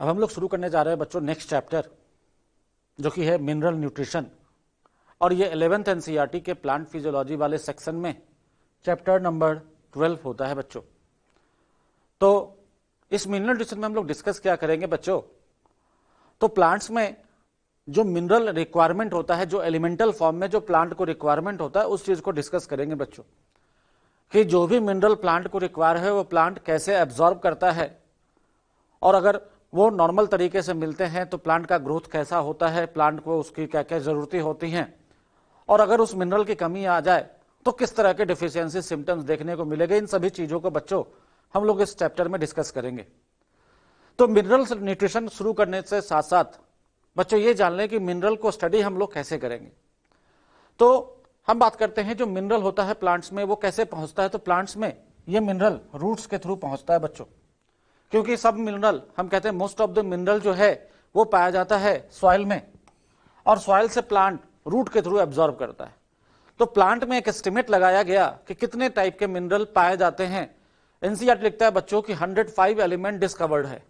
अब हम लोग शुरू करने जा रहे हैं बच्चों नेक्स्ट चैप्टर, जो कि है मिनरल न्यूट्रिशन, और ये 11th एनसीईआरटी के प्लांट फिजियोलॉजी वाले सेक्शन में चैप्टर नंबर 12 होता है बच्चों। तो इस मिनरल न्यूट्रिशन में हम लोग डिस्कस क्या करेंगे बच्चों, तो प्लांट्स में जो मिनरल रिक्वायरमेंट होता है, जो एलिमेंटल फॉर्म में जो प्लांट को रिक्वायरमेंट होता है, उस चीज को डिस्कस करेंगे बच्चों, कि जो भी मिनरल प्लांट को रिक्वायर है वो प्लांट कैसे एब्जॉर्ब करता है, और अगर वो नॉर्मल तरीके से मिलते हैं तो प्लांट का ग्रोथ कैसा होता है, प्लांट को उसकी क्या क्या जरूरतें होती हैं, और अगर उस मिनरल की कमी आ जाए तो किस तरह के डिफिशियंसी सिम्टम्स देखने को मिलेंगे। इन सभी चीजों को बच्चों हम लोग इस चैप्टर में डिस्कस करेंगे। तो मिनरल न्यूट्रिशन शुरू करने से साथ साथ बच्चों ये जान लें कि मिनरल को स्टडी हम लोग कैसे करेंगे। तो हम बात करते हैं जो मिनरल होता है प्लांट्स में वो कैसे पहुंचता है। तो प्लांट्स में ये मिनरल रूट्स के थ्रू पहुंचता है बच्चों, क्योंकि सब मिनरल हम कहते हैं मोस्ट ऑफ द मिनरल जो है वो पाया जाता है सॉइल में, और सॉइल से प्लांट रूट के थ्रू एब्जॉर्ब करता है। तो प्लांट में एक एस्टिमेट लगाया गया कि कितने टाइप के मिनरल पाए जाते हैं। एनसीईआरटी लिखता है बच्चों कि 105 एलिमेंट डिस्कवर्ड है।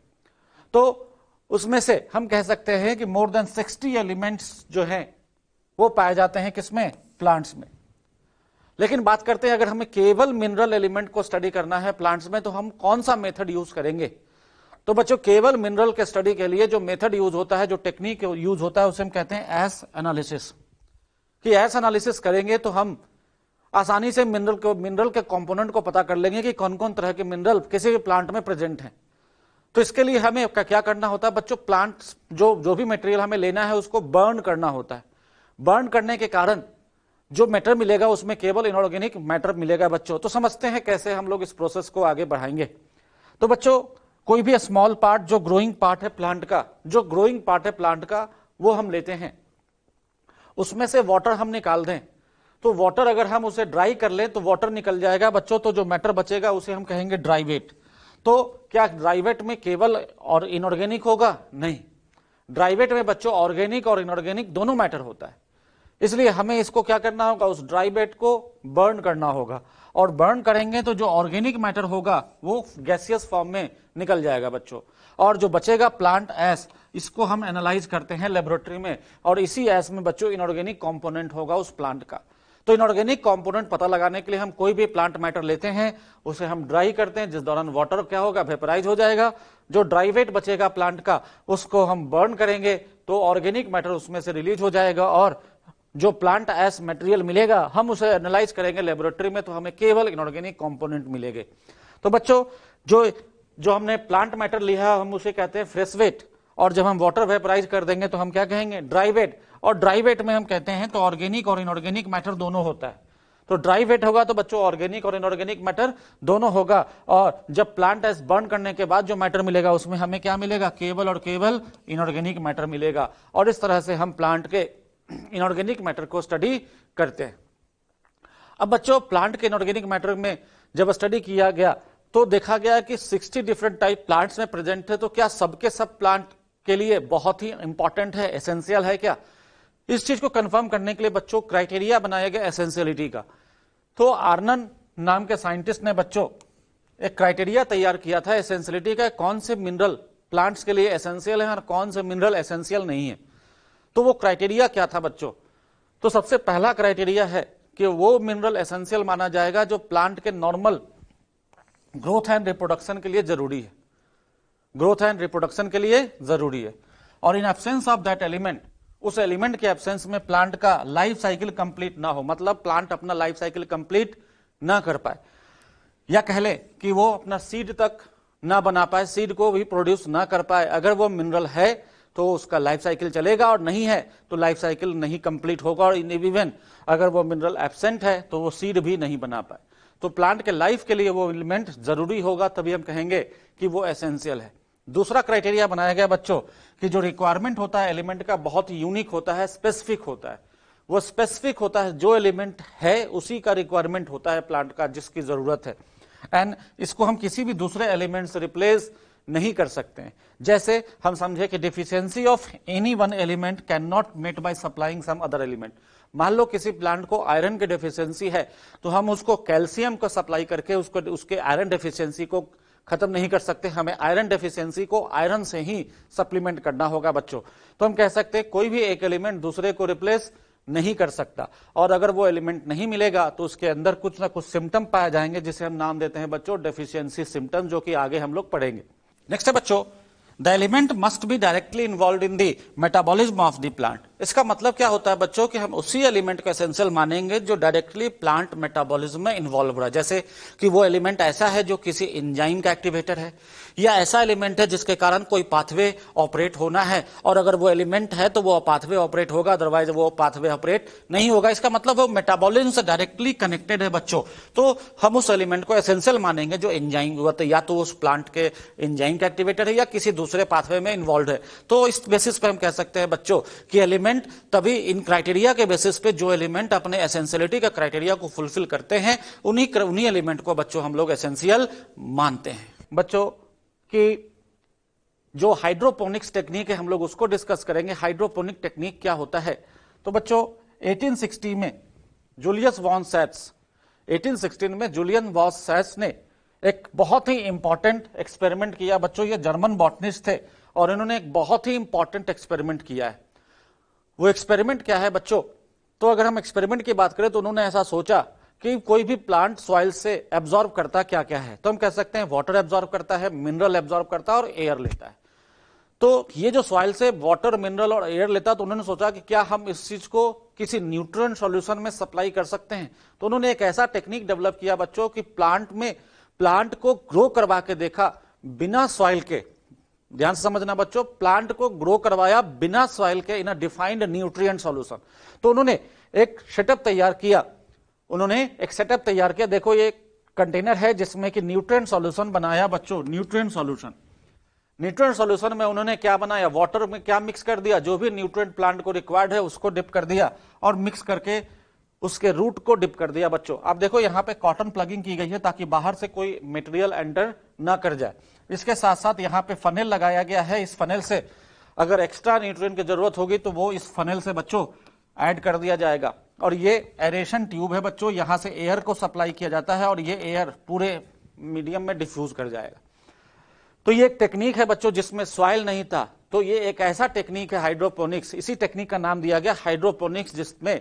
तो उसमें से हम कह सकते हैं कि मोर देन 60 एलिमेंट्स जो हैं वो पाए जाते हैं किसमें, प्लांट्स में। लेकिन बात करते हैं अगर हमें केवल मिनरल एलिमेंट को स्टडी करना है प्लांट्स में, तो हम कौन सा मेथड यूज करेंगे। तो बच्चों केवल मिनरल के स्टडी के लिए जो मेथड यूज होता है, जो टेक्निक यूज होता है, उसे हम कहते हैं एस एनालिसिस। कि एस एनालिसिस करेंगे तो हम आसानी से मिनरल के कंपोनेंट को पता कर लेंगे कि कौन कौन तरह के मिनरल किसी भी प्लांट में प्रेजेंट हैं। तो इसके लिए हमें क्या करना होता है बच्चों, प्लांट जो भी मटेरियल हमें लेना है उसको बर्न करना होता है। बर्न करने के कारण जो मैटर मिलेगा उसमें केवल इनऑर्गेनिक मैटर मिलेगा बच्चों। तो समझते हैं कैसे हम लोग इस प्रोसेस को आगे बढ़ाएंगे। तो बच्चों कोई भी स्मॉल पार्ट जो ग्रोइंग पार्ट है प्लांट का, जो ग्रोइंग पार्ट है प्लांट का, वो हम लेते हैं, उसमें से वाटर हम निकाल दें। तो वाटर अगर हम उसे ड्राई कर लें तो वाटर निकल जाएगा बच्चों, तो जो मैटर बचेगा उसे हम कहेंगे ड्राई वेट। तो क्या ड्राई वेट में केवल और इनऑर्गेनिक होगा? नहीं, ड्राई वेट में बच्चों ऑर्गेनिक और इनऑर्गेनिक दोनों मैटर होता है। इसलिए हमें इसको क्या करना होगा, उस ड्राई वेट को बर्न करना होगा, और बर्न करेंगे तो जो ऑर्गेनिक मैटर होगा वो गैसियस फॉर्म में निकल जाएगा बच्चों, और जो बचेगा प्लांट एस, इसको हम एनालाइज करते हैं लेबोरेटरी में, और इसी एस में बच्चों इनऑर्गेनिक कंपोनेंट होगा उस प्लांट का। तो इनऑर्गेनिक कंपोनेंट पता लगाने के लिए हम कोई भी प्लांट मैटर लेते हैं, उसे हम ड्राई करते हैं, जिस दौरान वाटर क्या होगा, वेपराइज हो जाएगा। जो ड्राई वेट बचेगा प्लांट का उसको हम बर्न करेंगे तो ऑर्गेनिक मैटर उसमें से रिलीज हो जाएगा, और जो प्लांट एस मटेरियल मिलेगा हम उसे एनालाइज करेंगे लेबोरेटरी में, तो हमें केवल इनऑर्गेनिक कंपोनेंट मिलेंगे। तो बच्चों जो हमने प्लांट मैटर लिया हम उसे कहते हैं फ्रेश वेट, और जब हम वाटर वेपराइज कर देंगे तो हम क्या कहेंगे, ड्राई वेट। और ड्राई वेट में हम कहते हैं तो ऑर्गेनिक और इनऑर्गेनिक मैटर दोनों होता है। तो ड्राई वेट होगा तो बच्चों ऑर्गेनिक और इनऑर्गेनिक मैटर दोनों होगा, और जब प्लांट एस बर्न करने के बाद जो मैटर मिलेगा उसमें हमें क्या मिलेगा, केवल और केवल इनऑर्गेनिक मैटर मिलेगा। और इस तरह से हम प्लांट के इनऑर्गेनिक मैटर को स्टडी करते हैं। अब बच्चों प्लांट के इनऑर्गेनिक मैटर में जब स्टडी किया गया तो देखा गया कि 60 डिफरेंट टाइप प्लांट्स में प्रेजेंट है। तो क्या सबके सब प्लांट के लिए बहुत ही इंपॉर्टेंट है, एसेंशियल है क्या? इस चीज को कंफर्म करने के लिए बच्चों क्राइटेरिया बनाया गया एसेंशियलिटी का। तो आर्नन नाम के साइंटिस्ट ने बच्चों एक क्राइटेरिया तैयार किया था एसेंशियलिटी का, कौन से मिनरल प्लांट्स के लिए एसेंशियल है और कौन से मिनरल एसेंशियल नहीं है। तो वो क्राइटेरिया क्या था बच्चों? तो सबसे पहला क्राइटेरिया है कि वो मिनरल एसेंशियल माना जाएगा जो प्लांट के नॉर्मल ग्रोथ एंड रिप्रोडक्शन के लिए जरूरी है, ग्रोथ एंड रिप्रोडक्शन के लिए जरूरी है। और in absence of that element, उस एलिमेंट के एब्सेंस में प्लांट का लाइफ साइकिल कंप्लीट ना हो, मतलब प्लांट अपना लाइफ साइकिल कंप्लीट ना कर पाए, या कह ले कि वो अपना सीड तक ना बना पाए, सीड को भी प्रोड्यूस ना कर पाए। अगर वो मिनरल है तो उसका लाइफ साइकिल चलेगा, और नहीं है तो लाइफ साइकिल नहीं कंप्लीट होगा। और इवन अगर वो मिनरल एब्सेंट है तो वो सीड भी नहीं बना पाए। तो प्लांट के लाइफ के लिए वो एलिमेंट जरूरी होगा, तभी हम कहेंगे कि वो एसेंशियल है। दूसरा क्राइटेरिया बनाया गया बच्चों कि जो रिक्वायरमेंट होता है एलिमेंट का बहुत यूनिक होता है, स्पेसिफिक होता है। वो स्पेसिफिक होता है, जो एलिमेंट है उसी का रिक्वायरमेंट होता है प्लांट का, जिसकी जरूरत है, एंड इसको हम किसी भी दूसरे एलिमेंट से रिप्लेस नहीं कर सकते हैं। जैसे हम समझे कि deficiency of any one element can not met by supplying some other element. मान लो किसी प्लांट को आयरन की डेफिशिएंसी है तो हम उसको कैल्शियम को सप्लाई करके उसके आयरन डेफिशिएंसी को खत्म नहीं कर सकते, हमें आयरन डेफिशिएंसी को आयरन से ही सप्लीमेंट करना होगा बच्चों। तो हम कह सकते हैं कोई भी एक एलिमेंट दूसरे को रिप्लेस नहीं कर सकता, और अगर वो एलिमेंट नहीं मिलेगा तो उसके अंदर कुछ ना कुछ सिम्टम पाए जाएंगे जिसे हम नाम देते हैं बच्चों डेफिशिएंसी सिम्टम, जो कि आगे हम लोग पढ़ेंगे। नेक्स्ट है बच्चों, the element must be directly involve in the metabolism of the plant. इसका मतलब क्या होता है बच्चों कि हम उसी एलिमेंट को एसेंशियल मानेंगे जो डायरेक्टली प्लांट मेटाबॉलिज्म में इन्वॉल्व हो रहा है, जैसे कि वो एलिमेंट ऐसा है जो किसी एंजाइम का एक्टिवेटर है, या ऐसा एलिमेंट है जिसके कारण कोई पाथवे ऑपरेट होना है, और अगर वो एलिमेंट है तो वो पाथवे ऑपरेट होगा, अदरवाइज वो पाथवे ऑपरेट नहीं होगा। इसका मतलब वो मेटाबॉलिज्म से डायरेक्टली कनेक्टेड है बच्चों। तो हम उस एलिमेंट को एसेंशियल मानेंगे जो एंजाइम या तो उस प्लांट के एंजाइम का एक्टिवेटर है या किसी दूसरे पाथवे में इन्वॉल्व है। तो इस बेसिस पे हम कह सकते हैं बच्चों कि एलिमेंट तभी इन क्राइटेरिया के बेसिस पे जो एलिमेंट अपने एसेंशियलिटी का क्राइटेरिया को फुलफिल करते हैं उन्हीं एलिमेंट को बच्चों हम लोग एसेंशियल मानते हैं। बच्चों कि जो हाइड्रोपोनिक्स टेक्निक है हम लोग उसको डिस्कस करेंगे। हाइड्रोपोनिक टेक्निक क्या होता है? तो बच्चों 1860 में जूलियस वॉन सैट्स 1816 में जूलियन वॉन सैट्स ने एक बहुत ही इंपॉर्टेंट एक्सपेरिमेंट किया बच्चों। ये जर्मन बॉटनिस्ट थे और इन्होंने एक बहुत ही इंपॉर्टेंट एक्सपेरिमेंट किया है। वो एक्सपेरिमेंट क्या है बच्चों? तो अगर हम एक्सपेरिमेंट की बात करें तो उन्होंने ऐसा सोचा कि कोई भी प्लांट सॉइल से एब्जॉर्ब करता क्या क्या है, तो हम कह सकते हैं वाटर एब्जॉर्ब करता है, मिनरल एब्जॉर्ब करता है और एयर लेता है। तो ये जो सॉइल से वाटर, मिनरल और एयर लेता, तो उन्होंने सोचा कि क्या हम इस चीज को किसी न्यूट्रिएंट सॉल्यूशन में सप्लाई कर सकते हैं। तो उन्होंने एक ऐसा टेक्निक डेवलप किया बच्चों कि प्लांट को ग्रो करवा के देखा बिना सॉइल के। ध्यान से समझना बच्चों, प्लांट को ग्रो करवाया बिना सॉइल के इन अ डिफाइंड न्यूट्रिएंट सॉल्यूशन। तो उन्होंने एक सेटअप तैयार किया। देखो ये कंटेनर है जिसमें कि न्यूट्रिएंट सॉल्यूशन बनाया बच्चों। न्यूट्रिएंट सॉल्यूशन में उन्होंने क्या बनाया? वाटर में क्या मिक्स कर दिया? जो भी न्यूट्रिएंट प्लांट को रिक्वायर्ड है उसको डिप कर दिया और मिक्स करके उसके रूट को डिप कर दिया बच्चों। आप देखो यहाँ पे कॉटन प्लगिंग की गई है ताकि बाहर से कोई मटेरियल एंटर ना कर जाए। इसके साथ साथ यहाँ पे फनेल लगाया गया है। इस फनेल से अगर एक्स्ट्रा न्यूट्रिएंट की जरूरत होगी तो वो इस फनेल से बच्चों ऐड कर दिया जाएगा। और ये एरेशन ट्यूब है बच्चों, यहां से एयर को सप्लाई किया जाता है और ये एयर पूरे मीडियम में डिफ्यूज कर जाएगा। तो ये एक टेक्निक है बच्चों जिसमें सॉइल नहीं था। तो ये एक ऐसा टेक्निक है हाइड्रोपोनिक्स। इसी टेक्निक का नाम दिया गया हाइड्रोपोनिक्स, जिसमें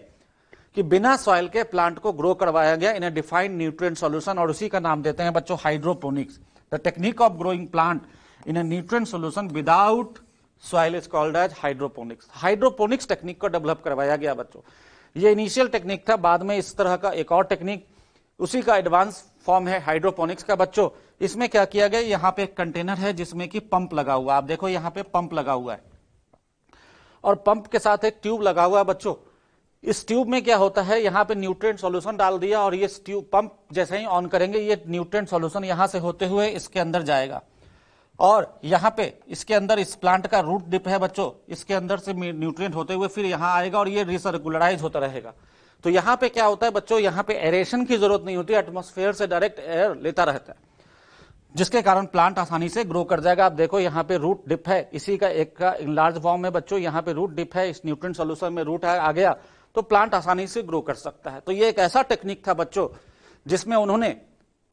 कि बिना सॉइल के प्लांट को ग्रो करवाया गया in a defined nutrient solution, और उसी का नाम देते हैं बच्चों hydroponics. The technique of growing plant in a nutrient solution without soil is called as hydroponics. Hydroponics technique को डेवलप करवाया गया बच्चों। ये इनिशियल टेक्निक था, बाद में इस तरह का एक और टेक्निक, उसी का एडवांस फॉर्म है हाइड्रोपोनिक्स का बच्चों। इसमें क्या किया गया? यहाँ पे एक कंटेनर है जिसमें कि पंप लगा हुआ है। आप देखो यहाँ पे पंप लगा हुआ है और पंप के साथ एक ट्यूब लगा हुआ है बच्चों। इस ट्यूब में क्या होता है? यहाँ पे न्यूट्रिएंट सॉल्यूशन डाल दिया और ये ट्यूब पंप जैसे ही ऑन करेंगे ये न्यूट्रिएंट सॉल्यूशन यहाँ से होते हुए इसके अंदर जाएगा, और यहाँ पे इसके अंदर इस प्लांट का रूट डिप है बच्चों, इसके अंदर से न्यूट्रिएंट होते हुए फिर यहाँ आएगा और ये रिसर्कुलराइज होता रहेगा। तो यहाँ पे क्या होता है बच्चों? यहाँ पे एरेशन की जरूरत नहीं होती, एटमॉस्फेयर से डायरेक्ट एयर लेता रहता है, जिसके कारण प्लांट आसानी से ग्रो कर जाएगा। आप देखो यहाँ पे रूट डिप है, इसी का एक का लार्ज फॉर्म है बच्चों। यहाँ पे रूट डिप है, इस न्यूट्रिएंट सॉल्यूशन में रूट आ गया तो प्लांट आसानी से ग्रो कर सकता है। तो ये एक ऐसा टेक्निक था बच्चों जिसमें उन्होंने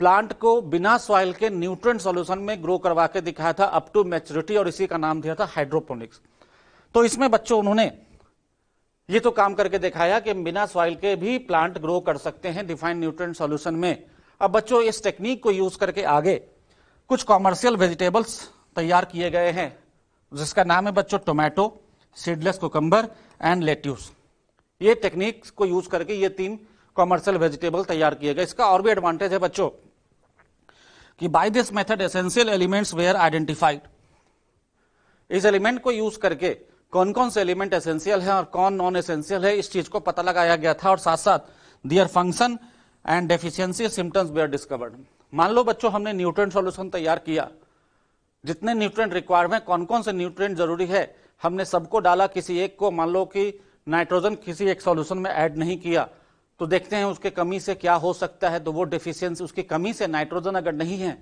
प्लांट को बिना सॉइल के न्यूट्रिएंट सॉल्यूशन में ग्रो करवा के दिखाया था अप टू मैच्योरिटी, और इसी का नाम दिया था हाइड्रोपोनिक्स। तो इसमें बच्चों उन्होंने ये तो काम करके दिखाया कि बिना सॉइल के भी प्लांट ग्रो कर सकते हैं डिफाइंड न्यूट्रिएंट सॉल्यूशन में। अब बच्चों इस टेक्निक को यूज करके आगे कुछ कॉमर्शियल वेजिटेबल्स तैयार किए गए हैं जिसका नाम है बच्चों tomato, seedless cucumber and lettuce. ये टेक्निक को यूज करके ये 3 कॉमर्शियल वेजिटेबल तैयार किए गए। इसका और भी एडवांटेज है बच्चों कि by this method essential elements were identified. इस एलिमेंट को यूज करके कौन कौन से एलिमेंट एसेंशियल है और कौन नॉन एसेंशियल है इस चीज को पता लगाया गया था, और साथ साथ their function and deficiency symptoms were discovered. मान लो बच्चों हमने न्यूट्रिएंट सॉल्यूशन तैयार किया, जितने न्यूट्रिएंट रिक्वायर्ड है, कौन कौन से न्यूट्रिएंट जरूरी है, हमने सबको डाला, किसी एक को, मान लो कि नाइट्रोजन किसी एक सॉल्यूशन में ऐड नहीं किया, तो देखते हैं उसके कमी से क्या हो सकता है। तो वो डेफिशिएंसी, उसकी कमी से, नाइट्रोजन अगर नहीं है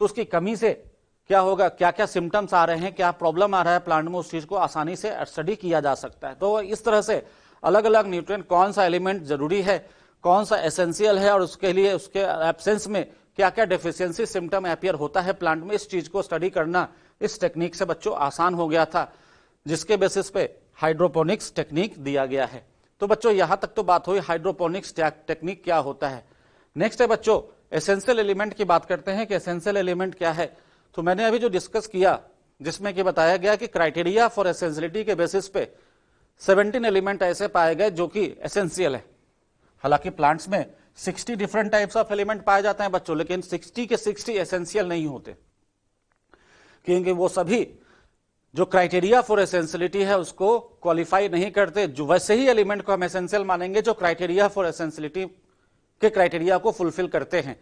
तो उसकी कमी से क्या होगा, क्या क्या सिम्टम्स आ रहे हैं, क्या प्रॉब्लम आ रहा है प्लांट में, उस चीज को आसानी से स्टडी किया जा सकता है। तो इस तरह से अलग अलग न्यूट्रिएंट, कौन सा एलिमेंट जरूरी है, कौन सा एसेंशियल है और उसके लिए उसके एब्सेंस में क्या क्या डेफिशिएंसी सिम्टम अपीयर होता है प्लांट में, इस चीज को स्टडी करना इस टेक्निक से बच्चों आसान हो गया था, जिसके बेसिस पे हाइड्रोपोनिक्स टेक्निक दिया गया है। तो बच्चों यहां तक तो बात हुई हाइड्रोपोनिक्स टेक्निक क्या होता है। नेक्स्ट है बच्चों एसेंशियल एलिमेंट की बात करते हैं कि एसेंशियल एलिमेंट क्या है। तो मैंने अभी जो डिस्कस किया जिसमें कि बताया गया कि क्राइटेरिया फॉर एसेंशियलिटी के बेसिस पे 17 एलिमेंट ऐसे पाए गए जो कि एसेंशियल है। हालांकि प्लांट्स में 60 डिफरेंट टाइप्स ऑफ एलिमेंट पाए जाते हैं बच्चों, लेकिन 60 के 60 एसेंशियल नहीं होते, क्योंकि वो सभी जो क्राइटेरिया फॉर एसेंशियलिटी है उसको क्वालिफाई नहीं करते। जो वैसे ही एलिमेंट को हम एसेंशियल मानेंगे जो क्राइटेरिया फॉर एसेंशियलिटी के क्राइटेरिया को फुलफिल करते हैं।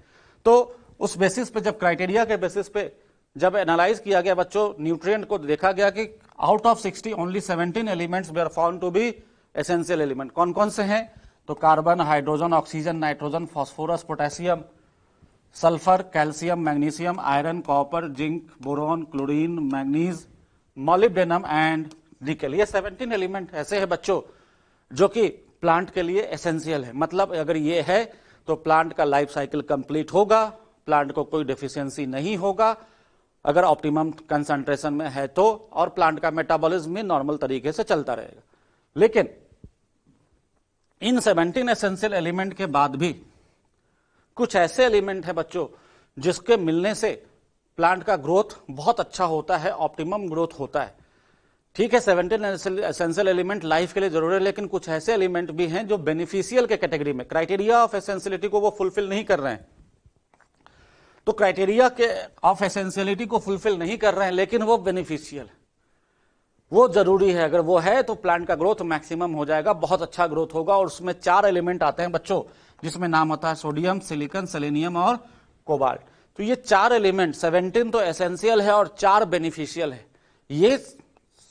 तो उस बेसिस पे जब क्राइटेरिया के बेसिस पे जब एनालाइज किया गया बच्चों न्यूट्रिएंट को, देखा गया कि out of 60 only 17 elements were found to be essential element. कौन कौन से हैं? तो carbon, hydrogen, oxygen, nitrogen, phosphorus, potassium, sulphur, calcium, magnesium, iron, copper, zinc, boron, chlorine, manganese, molybdenum and nickel. ये 17 एलिमेंट ऐसे हैं बच्चों जो कि प्लांट के लिए एसेंशियल है। मतलब अगर ये है तो प्लांट का लाइफ साइकिल कंप्लीट होगा, प्लांट को कोई डेफिशिएंसी नहीं होगा अगर ऑप्टिमम कंसंट्रेशन में है तो, और प्लांट का मेटाबॉलिज्म भी नॉर्मल तरीके से चलता रहेगा। लेकिन इन 17 एसेंशियल एलिमेंट के बाद भी कुछ ऐसे एलिमेंट है बच्चों जिसके मिलने से प्लांट का ग्रोथ बहुत अच्छा होता है, ऑप्टिमम ग्रोथ होता है। ठीक है, 17 एसेंशियल एलिमेंट लाइफ के लिए जरूरी है, लेकिन कुछ ऐसे एलिमेंट भी हैं जो बेनिफिशियल के कैटेगरी में, क्राइटेरिया ऑफ एसेंशियलिटी को वो फुलफिल नहीं कर रहे हैं। तो क्राइटेरिया के ऑफ एसेंशियलिटी को फुलफिल नहीं कर रहे हैं लेकिन वो बेनिफिशियल है, वो जरूरी है। अगर वो है तो प्लांट का ग्रोथ मैक्सिमम हो जाएगा, बहुत अच्छा ग्रोथ होगा। और उसमें 4 एलिमेंट आते हैं बच्चों जिसमें नाम आता है सोडियम, सिलिकॉन, सेलेनियम और कोबाल्ट। तो ये 4 एलिमेंट, 17 तो एसेंशियल है और 4 बेनिफिशियल है। ये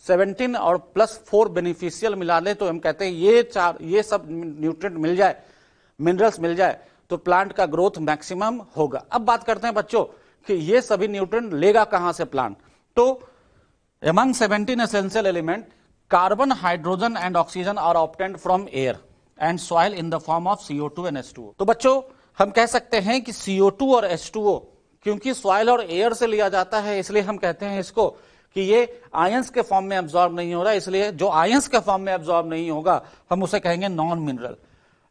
17 और प्लस 4 बेनिफिशियल मिला ले तो हम कहते हैं ये सब न्यूट्रिएंट मिल जाए, मिनरल्स मिल जाए तो प्लांट का ग्रोथ मैक्सिमम होगा। अब बात करते हैं बच्चों कि ये सभी न्यूट्रिएंट लेगा कहां से प्लांट। तो among 17 essential element, carbon, hydrogen and oxygen are obtained from air and soil in the form of CO2 and H2O। तो बच्चों हम कह सकते हैं कि CO2 और H2O क्योंकि सॉइल और एयर से लिया जाता है, इसलिए हम कहते हैं इसको कि ये आयंस के फॉर्म में एब्जॉर्ब नहीं हो रहा, इसलिए जो आयंस के फॉर्म में एब्जॉर्ब नहीं होगा हम उसे कहेंगे नॉन मिनरल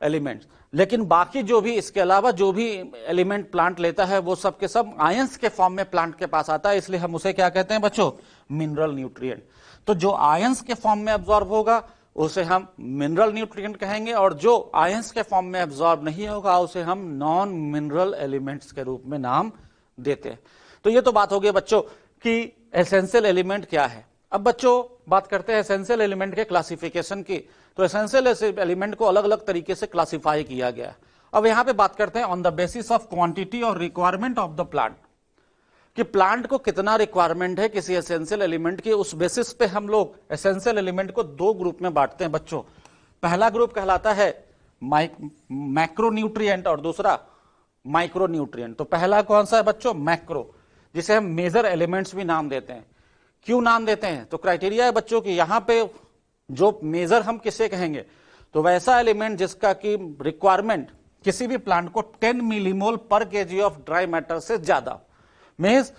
एलिमेंट्स। लेकिन बाकी जो भी इसके अलावा जो भी एलिमेंट प्लांट लेता है वो सब के सब आयंस के फॉर्म में प्लांट के पास आता है, इसलिए हम उसे क्या कहते हैं बच्चों? Mineral nutrient. तो जो आयंस के फॉर्म में एब्जॉर्ब होगा उसे हम मिनरल न्यूट्रिएंट कहेंगे, और जो आयंस के फॉर्म में एब्जॉर्ब नहीं होगा उसे हम नॉन मिनरल एलिमेंट्स के रूप में नाम देते हैं। तो ये तो बात हो गई बच्चों कि एसेंशियल एलिमेंट क्या है। अब बच्चों बात करते हैं एसेंशियल एलिमेंट के क्लासिफिकेशन की। तो एसेंशियल एलिमेंट को अलग अलग तरीके से क्लासिफाई किया गया है। अब यहां पे बात करते हैं on the basis of quantity और रिक्वायरमेंट ऑफ द प्लांट, कि प्लांट को कितना रिक्वायरमेंट है किसी एसेंशियल एलिमेंट की, उस बेसिस पे हम लोग एसेंशियल एलिमेंट को 2 ग्रुप में बांटते हैं बच्चों। पहला ग्रुप कहलाता है मैक्रोन्यूट्रिएंट और दूसरा माइक्रोन्यूट्रिएंट। तो पहला कौन सा है बच्चों? मैक्रो, जिसे हम मेजर एलिमेंट्स भी नाम देते हैं। क्यों नाम देते हैं? तो क्राइटेरिया है बच्चों कि यहां पे जो मेजर हम किसे कहेंगे, तो वैसा एलिमेंट जिसका की रिक्वायरमेंट किसी भी प्लांट को 10 millimole per KG of dry matter से ज्यादा, means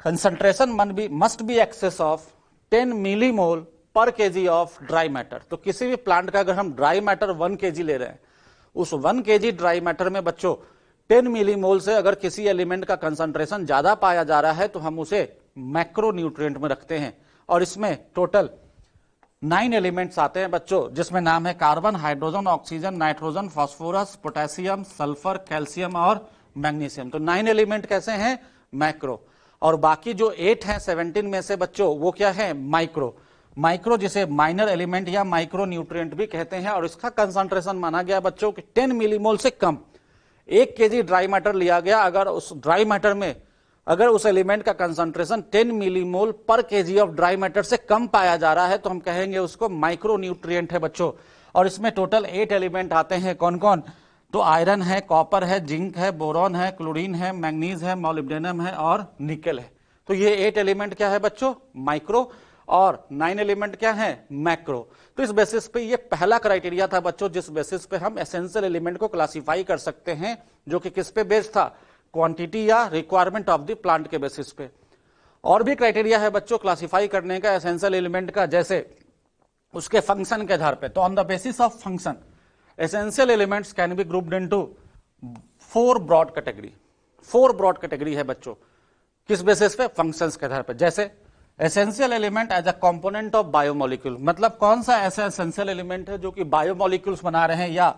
concentration must be excess of 10 millimole per KG of dry matter. तो किसी भी प्लांट का अगर हम ड्राई मैटर 1 केजी ले रहे हैं, उस 1 केजी ड्राई मैटर में बच्चों 10 मिलीमोल से अगर किसी एलिमेंट का कंसंट्रेशन ज्यादा पाया जा रहा है तो हम उसे मैक्रो न्यूट्रिएंट में रखते हैं। और इसमें टोटल 9 एलिमेंट्स आते हैं बच्चों, जिसमें नाम है carbon, hydrogen, oxygen, nitrogen, phosphorus, potassium, sulphur, calcium और मैग्नीशियम। तो 9 एलिमेंट कैसे हैं? मैक्रो। और बाकी जो 8 हैं 17 में से बच्चों वो क्या है? माइक्रो। माइक्रो जिसे माइनर एलिमेंट या माइक्रो न्यूट्रिएंट भी कहते हैं, और इसका कंसंट्रेशन माना गया बच्चों कि 10 मिलीमोल से कम। 1 केजी ड्राई मैटर लिया गया, अगर उस ड्राई मैटर में अगर उस एलिमेंट का concentration 10 millimole per KG of dry matter से कम पाया जा रहा है तो हम कहेंगे उसको माइक्रो न्यूट्रिएंट है बच्चों। और इसमें टोटल 8 एलिमेंट आते हैं। कौन कौन? तो आयरन है, कॉपर है, जिंक है, बोरॉन है, क्लोरीन है, मैग्नीज है, मॉलिब्डेनम है और निकेल है। तो ये 8 एलिमेंट क्या है बच्चों? माइक्रो। और 9 एलिमेंट क्या है? मैक्रो। तो इस बेसिस पे ये पहला क्राइटेरिया था बच्चों जिस बेसिस पे हम एसेंशियल एलिमेंट को क्लासिफाई कर सकते हैं, जो कि किस पे बेस्ड था? क्वांटिटी या रिक्वायरमेंट ऑफ द प्लांट के बेसिस पे। और भी क्राइटेरिया है बच्चों क्लासिफाई करने का एसेंशियल एलिमेंट का, जैसे उसके फंक्शन के आधार पे। तो on the basis of function essential elements can be grouped into 4 broad category. 4 broad category है बच्चों, किस बेसिस पे? फंक्शंस के आधार पे। जैसे essential element as a component of biomolecule, मतलब कौन सा ऐसा एसेंशियल एलिमेंट है जो कि बायोमोलिक्यूल्स बना रहे हैं या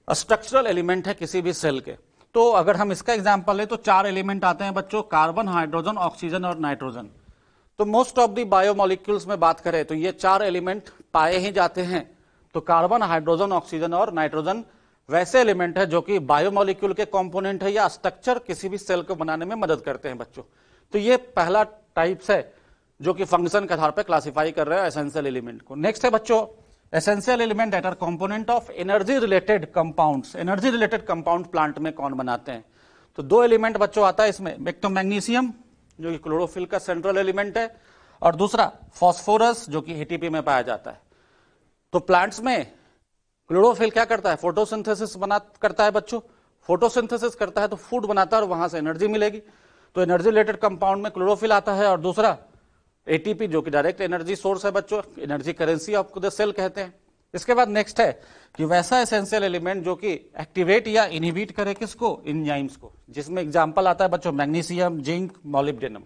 स्ट्रक्चरल एलिमेंट है किसी भी सेल के। तो अगर हम इसका एग्जांपल ले तो 4 एलिमेंट आते हैं बच्चों, कार्बन, हाइड्रोजन, ऑक्सीजन और नाइट्रोजन। तो मोस्ट ऑफ द बायोमोलिक्यूल्स में बात करें तो ये 4 एलिमेंट पाए ही जाते हैं। तो कार्बन, हाइड्रोजन, ऑक्सीजन और नाइट्रोजन वैसे एलिमेंट है जो कि बायोमोलिक्यूल के कंपोनेंट है या स्ट्रक्चर किसी भी सेल को बनाने में मदद करते हैं बच्चों। तो ये पहला टाइप्स है जो कि फंक्शन के आधार पर क्लासिफाई कर रहे हैं एसेंशियल एलिमेंट को। नेक्स्ट है बच्चों essential element that R component of energy related compounds. Energy related compound plant में कौन बनाते हैं? तो 2 एलिमेंट बच्चों आता है इसमें, एक तो मैग्नीशियम जो कि क्लोरोफिल का सेंट्रल एलिमेंट है, और दूसरा फॉस्फोरस जो कि एटीपी में पाया जाता है। तो प्लांट्स में क्लोरोफिल क्या करता है? फोटोसिंथेसिस करता है बच्चों। फोटोसिंथेसिस करता है तो फूड बनाता है और वहां से एनर्जी मिलेगी। तो एनर्जी रिलेटेड कंपाउंड में क्लोरोफिल आता है, और दूसरा एटीपी जो कि डायरेक्ट एनर्जी सोर्स है बच्चों, energy currency of the cell कहते हैं। इसके बाद नेक्स्ट है कि वैसा एसेंशियल एलिमेंट जो कि एक्टिवेट या इनहिबिट करे किसको? एंजाइम्स को, जिसमें एग्जांपल आता है बच्चों मैग्नीशियम, जिंक, मॉलिब्डेनम।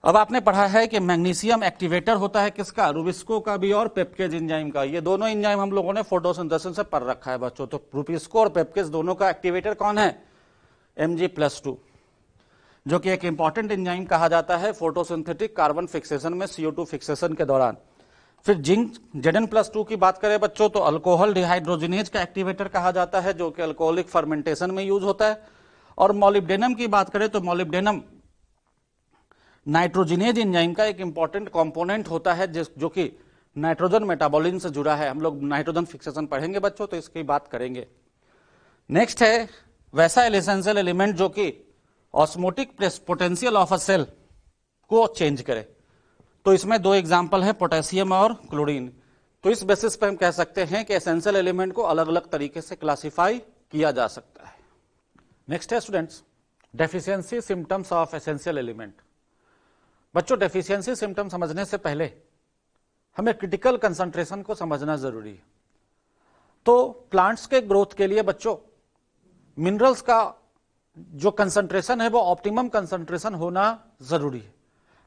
अब आपने पढ़ा है कि मैग्नीशियम एक्टिवेटर होता है किसका? रुबिस्को का भी और पेप्केज एंजाइम का। ये दोनों एंजाइम हम लोगों ने फोटोसिंथेसिस से पढ़ रखा है बच्चों। तो रुबिस्को और पेप्केज दोनों का एक्टिवेटर कौन है? Mg+2, जो कि एक इंपॉर्टेंट एंजाइम कहा जाता है फोटोसिंथेटिक कार्बन फिक्सेशन में CO2 फिक्सेशन के दौरान। फिर जिंक Zn+2 की बात करें बच्चों तो अल्कोहल डिहाइड्रोजिनेज का एक्टिवेटर कहा जाता है जो कि अल्कोहलिक फर्मेंटेशन में यूज होता है। और मॉलिब्डेनम की बात करें तो मॉलिब्डेनम नाइट्रोजिनेज एंजाइम का एक इंपॉर्टेंट कंपोनेंट होता है जो कि नाइट्रोजन मेटाबॉलिज्म से जुड़ा है। हम लोग नाइट्रोजन फिक्सेशन पढ़ेंगे बच्चों तो इसकी बात करेंगे। नेक्स्ट है वैसा एसेंशियल एलिमेंट जो कि osmotic potential of a cell को चेंज करे। तो इसमें 2 एग्जांपल है, पोटेशियम और क्लोरीन। तो इस बेसिस पे हम कह सकते हैं कि एसेंशियल एलिमेंट को अलग अलग तरीके से क्लासिफाई किया जा सकता है। नेक्स्ट है students deficiency symptoms of essential element. बच्चों डेफिशिएंसी सिम्टम समझने से पहले हमें क्रिटिकल कंसंट्रेशन को समझना जरूरी है। तो प्लांट्स के ग्रोथ के लिए बच्चों मिनरल्स का जो कंसंट्रेशन है वो ऑप्टिमम कंसंट्रेशन होना जरूरी है।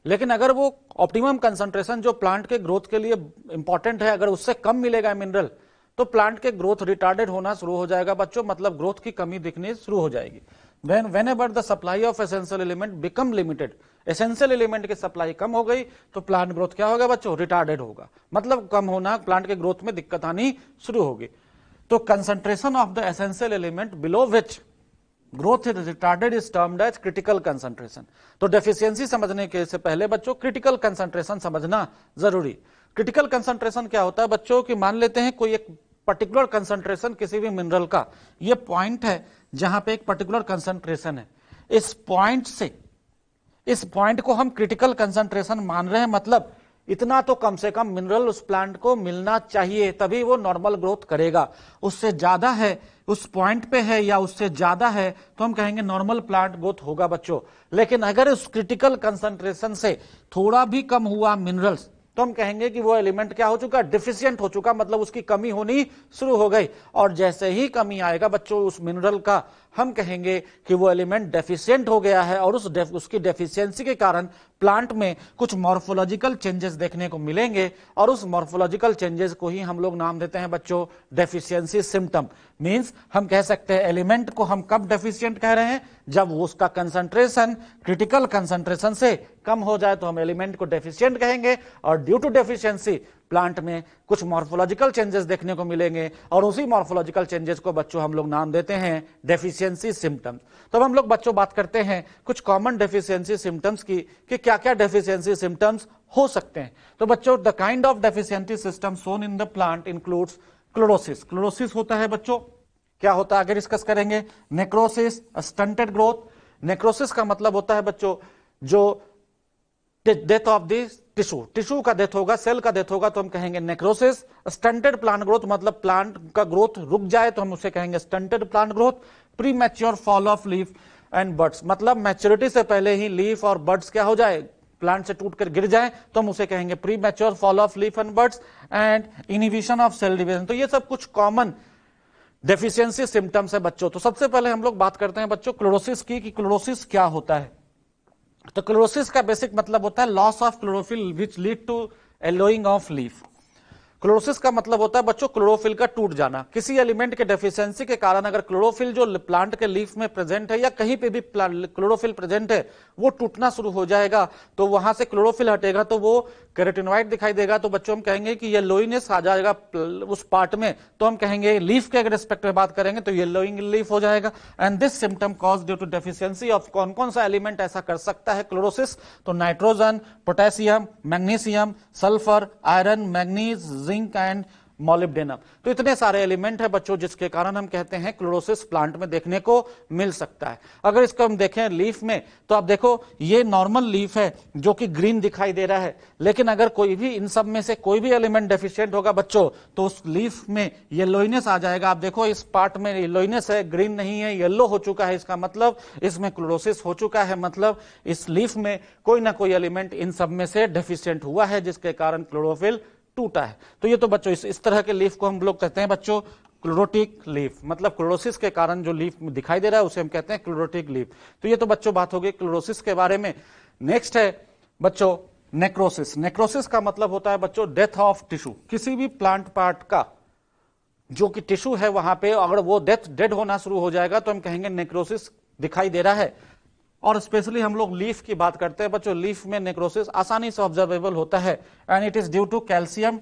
लेकिन अगर वो ऑप्टिमम कंसंट्रेशन जो प्लांट के ग्रोथ के लिए इंपॉर्टेंट है, अगर उससे कम मिलेगा मिनरल तो प्लांट के ग्रोथ रिटार्डेड होना शुरू हो जाएगा बच्चों, मतलब ग्रोथ की कमी दिखनी शुरू हो जाएगी। whenever the supply of essential element become limited, essential element की सप्लाई कम हो गई तो प्लांट ग्रोथ क्या होगा बच्चों? रिटार्डेड होगा, मतलब कम होना, प्लांट के ग्रोथ में दिक्कत आनी शुरू होगी। तो concentration of the essential element below which growth is retarded is termed as critical concentration. तो डेफिशिएंसी समझने के से पहले बच्चों क्रिटिकल कंसंट्रेशन समझना जरूरी। क्रिटिकल कंसंट्रेशन क्या होता है बच्चों कि मान लेते हैं कोई एक पर्टिकुलर कंसंट्रेशन किसी भी मिनरल का, ये पॉइंट है जहां पे एक पर्टिकुलर कंसंट्रेशन है। इस पॉइंट को हम क्रिटिकल कंसंट्रेशन मान रहे हैं, मतलब इतना तो कम से कम मिनरल उस प्लांट को मिलना चाहिए तभी वो नॉर्मल ग्रोथ करेगा। उससे ज्यादा है, उस पॉइंट पे है या उससे ज्यादा है तो हम कहेंगे नॉर्मल प्लांट ग्रोथ होगा बच्चों। लेकिन अगर उस क्रिटिकल कंसंट्रेशन से थोड़ा भी कम हुआ मिनरल्स तो हम कहेंगे कि वो एलिमेंट क्या हो चुका? डिफिशिएंट हो चुका, मतलब उसकी कमी होनी शुरू हो गई। और जैसे ही कमी आएगा बच्चों उस मिनरल का, हम कहेंगे कि वो एलिमेंट डेफिशिएंट हो गया है और उसकी डेफिशिएंसी के कारण प्लांट में कुछ मॉर्फोलॉजिकल चेंजेस देखने को मिलेंगे और उस मॉर्फोलॉजिकल चेंजेस को ही हम लोग नाम देते हैं बच्चों डेफिशिएंसी सिम्टम। मींस हम कह सकते हैं एलिमेंट को हम कब डेफिशिएंट कह रहे हैं? जब उसका कंसंट्रेशन क्रिटिकल कंसंट्रेशन से कम हो जाए तो हम एलिमेंट को डेफिशिएंट कहेंगे। और ड्यू टू डेफिशिएंसी प्लांट में कुछ मॉर्फोलॉजिकल चेंजेस देखने को मिलेंगे और उसी मॉर्फोलॉजिकल चेंजेस को बच्चों हम लोग नाम देते हैं डेफिशिएंसी सिम्टम्स। तो अब हम लोग बच्चों बात करते हैं कुछ कॉमन डेफिशिएंसी सिम्टम्स की कि क्या क्या डेफिशिएंसी सिम्टम्स हो सकते हैं। तो बच्चों the kind of deficiency system shown in the plant includes chlorosis. Chlorosis होता है बच्चों, क्या होता है आगे डिस्कस करेंगे। Necrosis, stunted growth. नेक्रोसिस का मतलब होता है बच्चों जो डेथ ऑफ द टिश्यू का डेथ होगा, सेल का डेथ होगा तो हम कहेंगे नेक्रोसिस। स्टंटेड प्लांट ग्रोथ मतलब प्लांट का ग्रोथ रुक जाए तो हम उसे कहेंगे stunted plant growth. Pre mature fall of leaf and buds, मतलब मैच्योरिटी से पहले ही लीफ और बड्स क्या हो जाए, प्लांट से टूटकर गिर जाए, तो हम उसे कहेंगे premature fall of leaf and buds and inhibition of cell division. तो ये सब कुछ कॉमन डेफिशिएंसी सिम्टम्स है बच्चों। तो सबसे पहले हम लोग बात करते हैं बच्चों क्लोरोसिस की, कि क्लोरोसिस क्या होता है। तो क्लोरोसिस का बेसिक मतलब होता है loss of chlorophyll which lead to yellowing of leaf. Chlorosis का मतलब होता है बच्चों क्लोरोफिल का टूट जाना। किसी एलिमेंट के डेफिशिएंसी के कारण अगर क्लोरोफिल जो प्लांट के लीफ में प्रेजेंट है या कहीं पे भी क्लोरोफिल प्रेजेंट है वो टूटना शुरू हो जाएगा, तो वहां से क्लोरोफिल हटेगा तो वो कैरोटिनॉइड दिखाई देगा। तो बच्चों हम कहेंगे कि येलोइनेस आ जाएगा उस पार्ट में, तो हम कहेंगे लीफ के रिस्पेक्ट में बात करेंगे तो येलोइंग लीफ हो जाएगा। And this symptom cause due to deficiency of, कौन कौन सा एलिमेंट ऐसा कर सकता है क्लोरोसिस, तो nitrogen, potassium, magnesium, sulphur, iron, manganese, zinc and molybdenum. तो इतने सारे एलिमेंट है बच्चों जिसके कारण हम कहते हैं क्लोरोसिस प्लांट में देखने को मिल सकता है। अगर इसको हम देखें लीफ में, तो आप देखो ये नॉर्मल लीफ है जो कि ग्रीन दिखाई दे रहा है, लेकिन अगर कोई भी इन सब में से कोई भी एलिमेंट डेफिशिएंट होगा बच्चों तो उस लीफ में येलोइनेस आ जाएगा। आप देखो इस पार्ट में येलोइनेस है, ग्रीन नहीं है, येलो हो चुका है, इसका मतलब इसमें क्लोरोसिस हो चुका है, मतलब इस लीफ में कोई ना कोई एलिमेंट इन सब में से डेफिशिएंट हुआ है जिसके कारण क्लोरोफिल टूटा है। तो ये तो बच्चों इस तरह के लीफ को हम लोग कहते हैं बच्चों क्लोरोटिक लीफ, मतलब क्लोरोसिस के कारण जो लीफ दिखाई दे रहा है उसे हम कहते हैं क्लोरोटिक लीफ। तो ये तो बच्चों बात हो गई क्लोरोसिस के बारे में। नेक्स्ट है बच्चों नेक्रोसिस। नेक्रोसिस का मतलब होता है बच्चों डेथ ऑफ टिश्यू। किसी भी प्लांट पार्ट का जो कि टिश्यू है वहां पे अगर वो डेड होना शुरू हो जाएगा तो हम कहेंगे नेक्रोसिस दिखाई दे रहा है। और स्पेशली हम लोग लीफ की बात करते हैं बच्चों, लीफ में नेक्रोसिस आसानी से ऑब्जर्वेबल होता है and it is due to calcium,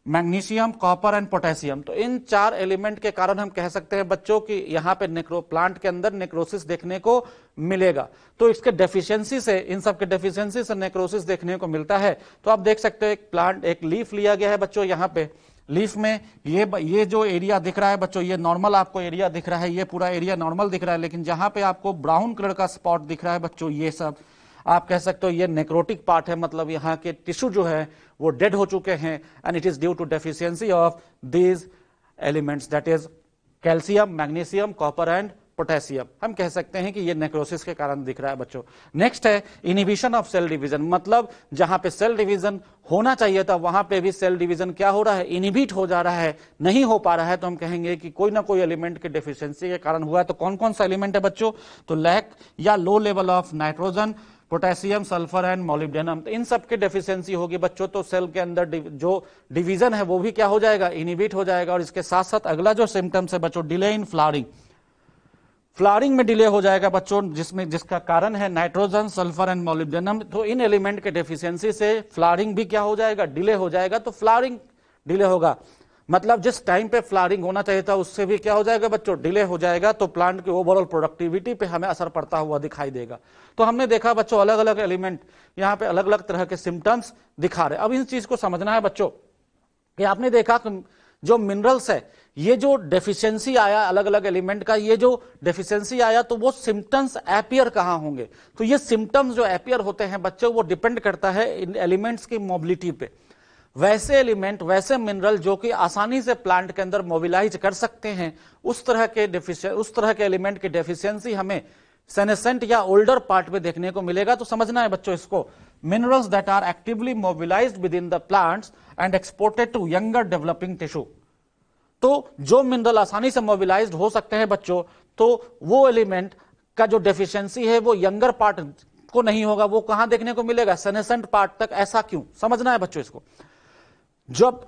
magnesium, copper and potassium. तो इन चार एलिमेंट के कारण हम कह सकते हैं बच्चों कि यहाँ पे प्लांट के अंदर नेक्रोसिस देखने को मिलेगा। तो इसके डेफिशिएंसी से, इन सब के डेफिशिएंसी से नेक्रोसिस देखने को मिलता है। तो आप देख सकते हो एक प्लांट, एक लीफ लिया गया है बच्चों, यहाँ पे लीफ में ये जो एरिया दिख रहा है बच्चों, ये नॉर्मल आपको एरिया दिख रहा है, ये पूरा एरिया नॉर्मल दिख रहा है, लेकिन जहां पे आपको ब्राउन कलर का स्पॉट दिख रहा है बच्चों, ये सब आप कह सकते हो ये नेक्रोटिक पार्ट है, मतलब यहाँ के टिश्यू जो है वो डेड हो चुके हैं and it is due to deficiency of these elements, that is calcium, magnesium, copper and potassium. हम कह सकते हैं कि ये नेक्रोसिस के कारण दिख रहा है बच्चों। नेक्स्ट है इनहिबिशन ऑफ सेल डिवीजन, मतलब जहां पे सेल डिवीजन होना चाहिए था वहां पे भी सेल डिवीजन क्या हो रहा है, इनहिबिट हो जा रहा है, नहीं हो पा रहा है। तो हम कहेंगे कि कोई ना कोई एलिमेंट के डेफिशिएंसी के कारण हुआ है। तो कौन कौन सा एलिमेंट है बच्चों, तो लैक या low level of nitrogen, potassium, sulphur and molybdenum. तो इन सब की डेफिशिएंसी होगी बच्चों तो सेल के अंदर जो डिवीजन है वो भी क्या हो जाएगा, इनहिबिट हो जाएगा। और इसके साथ साथ अगला जो सिम्टम्स है बच्चों डिले इन फ्लावरिंग, फ्लावरिंग में डिले हो जाएगा बच्चों, जिसका कारण है नाइट्रोजन, सल्फर एंड मॉलिब्डेनम। तो इन एलिमेंट के डेफिशिएंसी से फ्लावरिंग भी क्या हो जाएगा, डिले हो जाएगा। तो फ्लावरिंग डिले होगा, मतलब जिस टाइम पे फ्लावरिंग होना चाहिए था उससे भी क्या हो जाएगा बच्चों, डिले हो जाएगा। तो प्लांट की ओवरऑल प्रोडक्टिविटी पे हमें असर पड़ता हुआ दिखाई देगा। तो हमने देखा बच्चों अलग अलग एलिमेंट यहाँ पे अलग अलग तरह के सिम्टम्स दिखा रहे। अब इन चीज को समझना है बच्चों कि आपने देखा जो मिनरल्स है, ये जो डेफिशिएंसी आया अलग अलग एलिमेंट का, ये जो डेफिशिएंसी आया तो वो सिम्टम्स एपियर कहां होंगे, तो ये सिम्टम्स जो एपियर होते हैं बच्चों वो डिपेंड करता है इन एलिमेंट्स की मोबिलिटी पे। वैसे एलिमेंट, वैसे मिनरल जो कि आसानी से प्लांट के अंदर मोबिलाइज कर सकते हैं, उस तरह के एलिमेंट की डेफिशिएंसी हमें सेनेसेंट या ओल्डर पार्ट में देखने को मिलेगा। तो समझना है बच्चों इसको, minerals that are actively mobilised within the plants and exported to younger developing tissue. तो जो मिनरल आसानी से मोबिलाइज्ड हो सकते हैं बच्चों, तो वो एलिमेंट का जो डेफिशिएंसी है वो यंगर पार्ट को नहीं होगा, वो कहां देखने को मिलेगा, सेनेसेंट पार्ट तक। ऐसा क्यों, समझना है बच्चों इसको। जब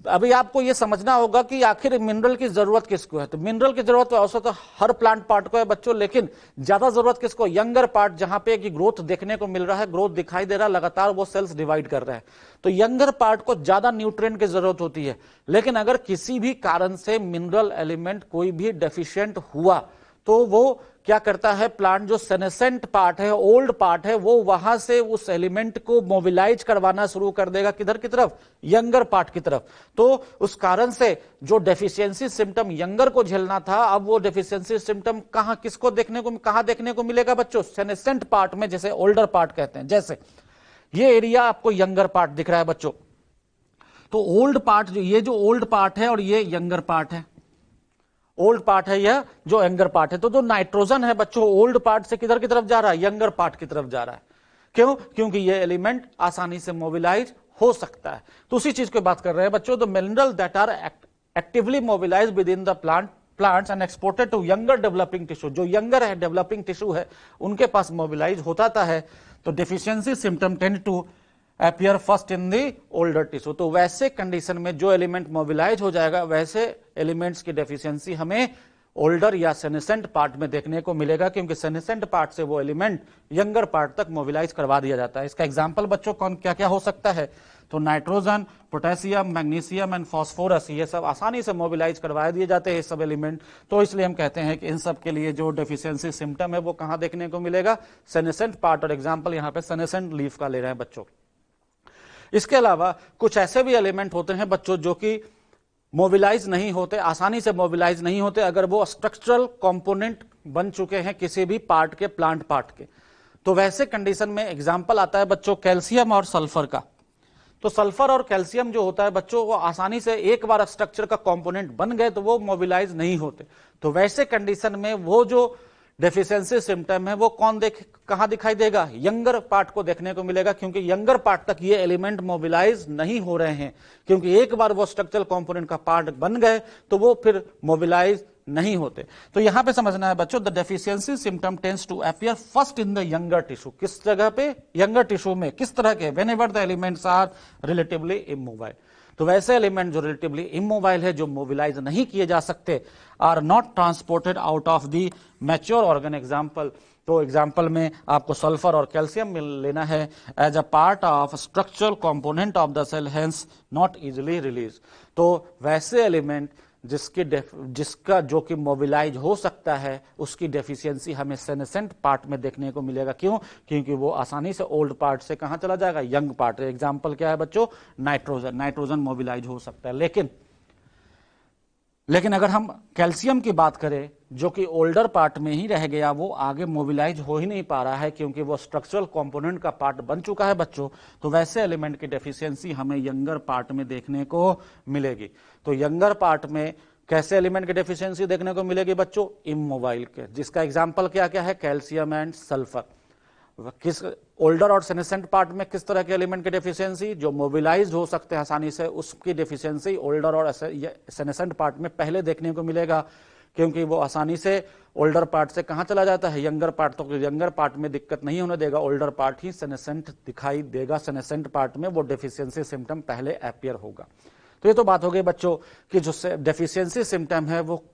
अभी आपको यह समझना होगा कि आखिर मिनरल की जरूरत किसको है, तो मिनरल की जरूरत औसत तो हर प्लांट पार्ट को है बच्चों, लेकिन ज्यादा जरूरत किसको, यंगर पार्ट, जहां पे कि ग्रोथ देखने को मिल रहा है, ग्रोथ दिखाई दे रहा है, लगातार वो सेल्स डिवाइड कर रहे हैं, तो यंगर पार्ट को ज्यादा न्यूट्रिएंट की जरूरत होती है। लेकिन अगर किसी भी कारण से मिनरल एलिमेंट कोई भी डेफिशिएंट हुआ तो वो क्या करता है, प्लांट जो सेनेसेंट पार्ट है, ओल्ड पार्ट है, वो वहां से उस एलिमेंट को मोबिलाइज करवाना शुरू कर देगा, किधर की तरफ, यंगर पार्ट की तरफ। तो उस कारण से जो डेफिशिएंसी सिम्टम यंगर को झेलना था, अब वो डेफिशिएंसी सिम्टम किसको देखने को मिलेगा बच्चों, सेनेसेंट पार्ट में, जैसे ओल्डर पार्ट कहते हैं। जैसे ये एरिया आपको यंगर पार्ट दिख रहा है बच्चों, तो ओल्ड पार्ट, ये जो ओल्ड पार्ट है और ये यंगर पार्ट है, ओल्ड पार्ट है या जो यंगर पार्ट है। तो जो नाइट्रोजन है बच्चों ओल्ड पार्ट से किधर की तरफ जा रहा है, यंगर पार्ट की तरफ जा रहा है। क्यों? क्योंकि ये एलिमेंट आसानी से मोबिलाइज हो सकता है। तो उसी चीज की बात कर रहे हैं बच्चों, the mineral that are actively mobilise within the plants and exported to younger developing tissue, जो यंगर है डेवलपिंग टिश्यू है उनके पास मोबिलाइज होता है। तो deficiency symptom tend to appear first in the older tissue. तो वैसे कंडीशन में जो एलिमेंट मोबिलाइज हो जाएगा वैसे एलिमेंट्स की डेफिशिएंसी हमें ओल्डर या सेनेसेंट पार्ट में देखने को मिलेगा, क्योंकि सेनेसेंट पार्ट से वो एलिमेंट यंगर पार्ट तक मोबिलाइज करवा दिया जाता है। इसका एग्जांपल बच्चों कौन क्या क्या हो सकता है, तो nitrogen, potassium, magnesium and phosphorus, ये सब आसानी से मोबिलाइज करवा दिए जाते हैं सब एलिमेंट। तो इसलिए हम कहते हैं कि इन सब के लिए जो डेफिशिएंसी सिम्टम है वो कहां देखने को मिलेगा, सेनेसेंट पार्ट। और एग्जाम्पल यहाँ पे सेनेसेंट लीफ का ले रहे हैं बच्चों। इसके अलावा कुछ ऐसे भी एलिमेंट होते हैं बच्चों जो कि मोबिलाइज नहीं होते, आसानी से मोबिलाइज नहीं होते अगर वो स्ट्रक्चरल कंपोनेंट बन चुके हैं किसी भी पार्ट के, प्लांट पार्ट के। तो वैसे कंडीशन में एग्जांपल आता है बच्चों कैल्शियम और सल्फर का। तो सल्फर और कैल्शियम जो होता है बच्चों वो आसानी से एक बार स्ट्रक्चर का कंपोनेंट बन गए तो वो मोबिलाइज नहीं होते। तो वैसे कंडीशन में वो जो डेफिशिएंसी सिम्टम है वो कहां दिखाई देगा, यंगर पार्ट को देखने को मिलेगा, क्योंकि यंगर पार्ट तक ये एलिमेंट मोबिलाइज नहीं हो रहे हैं, क्योंकि एक बार वो स्ट्रक्चरल कंपोनेंट का पार्ट बन गए तो वो फिर मोबिलाइज नहीं होते। तो यहां पे समझना है बच्चों, the deficiency symptom tends to appear first in the younger tissue. किस जगह पे, यंगर टिश्यू में। किस तरह के, whenever the elements are relatively immobile. तो वैसे एलिमेंट जो रिलेटिवली इमोबाइल है, जो मोबिलाइज नहीं किए जा सकते, are not transported out of the mature organ. Example, तो एग्जाम्पल में आपको सल्फर और कैल्शियम लेना है as a part of structural component of the cell, hence not easily release. तो वैसे एलिमेंट जिसका जो कि मोबिलाइज हो सकता है उसकी डेफिशिएंसी हमें सेनेसेंट पार्ट में देखने को मिलेगा। क्यों? क्योंकि वो आसानी से ओल्ड पार्ट से कहां चला जाएगा, यंग पार्ट। एग्जाम्पल क्या है बच्चों, नाइट्रोजन। नाइट्रोजन मोबिलाइज हो सकता है, लेकिन अगर हम कैल्शियम की बात करें जो कि ओल्डर पार्ट में ही रह गया, वो आगे मोबिलाइज हो ही नहीं पा रहा है क्योंकि वो स्ट्रक्चरल कंपोनेंट का पार्ट बन चुका है बच्चों। तो वैसे एलिमेंट की डेफिशिएंसी हमें यंगर पार्ट में देखने को मिलेगी। तो यंगर पार्ट में कैसे एलिमेंट की डेफिशिएंसी देखने को मिलेगी बच्चों, इमोबाइल के, जिसका एग्जाम्पल क्या क्या है, कैल्शियम एंड सल्फर। किस ओल्डर और सेनेसेंट पार्ट में किस तरह के एलिमेंट की डेफिशिएंसी, जो मोबिलाइज हो सकते हैं आसानी से, उसकी डेफिशिएंसी ओल्डर और सेनेसेंट पार्ट में पहले देखने को मिलेगा, क्योंकि वो आसानी से ओल्डर पार्ट से कहां चला जाता है, यंगर पार्ट। तो यंगर पार्ट में दिक्कत नहीं होने देगा, ओल्डर पार्ट ही सेनेसेंट दिखाई देगा। सेनेसेंट पार्ट में वो डेफिशिएंसी सिम्टम पहले अपीयर होगा। तो ये तो बात हो गई बच्चों कि जो डेफिशिएंसी सिम्टम है वो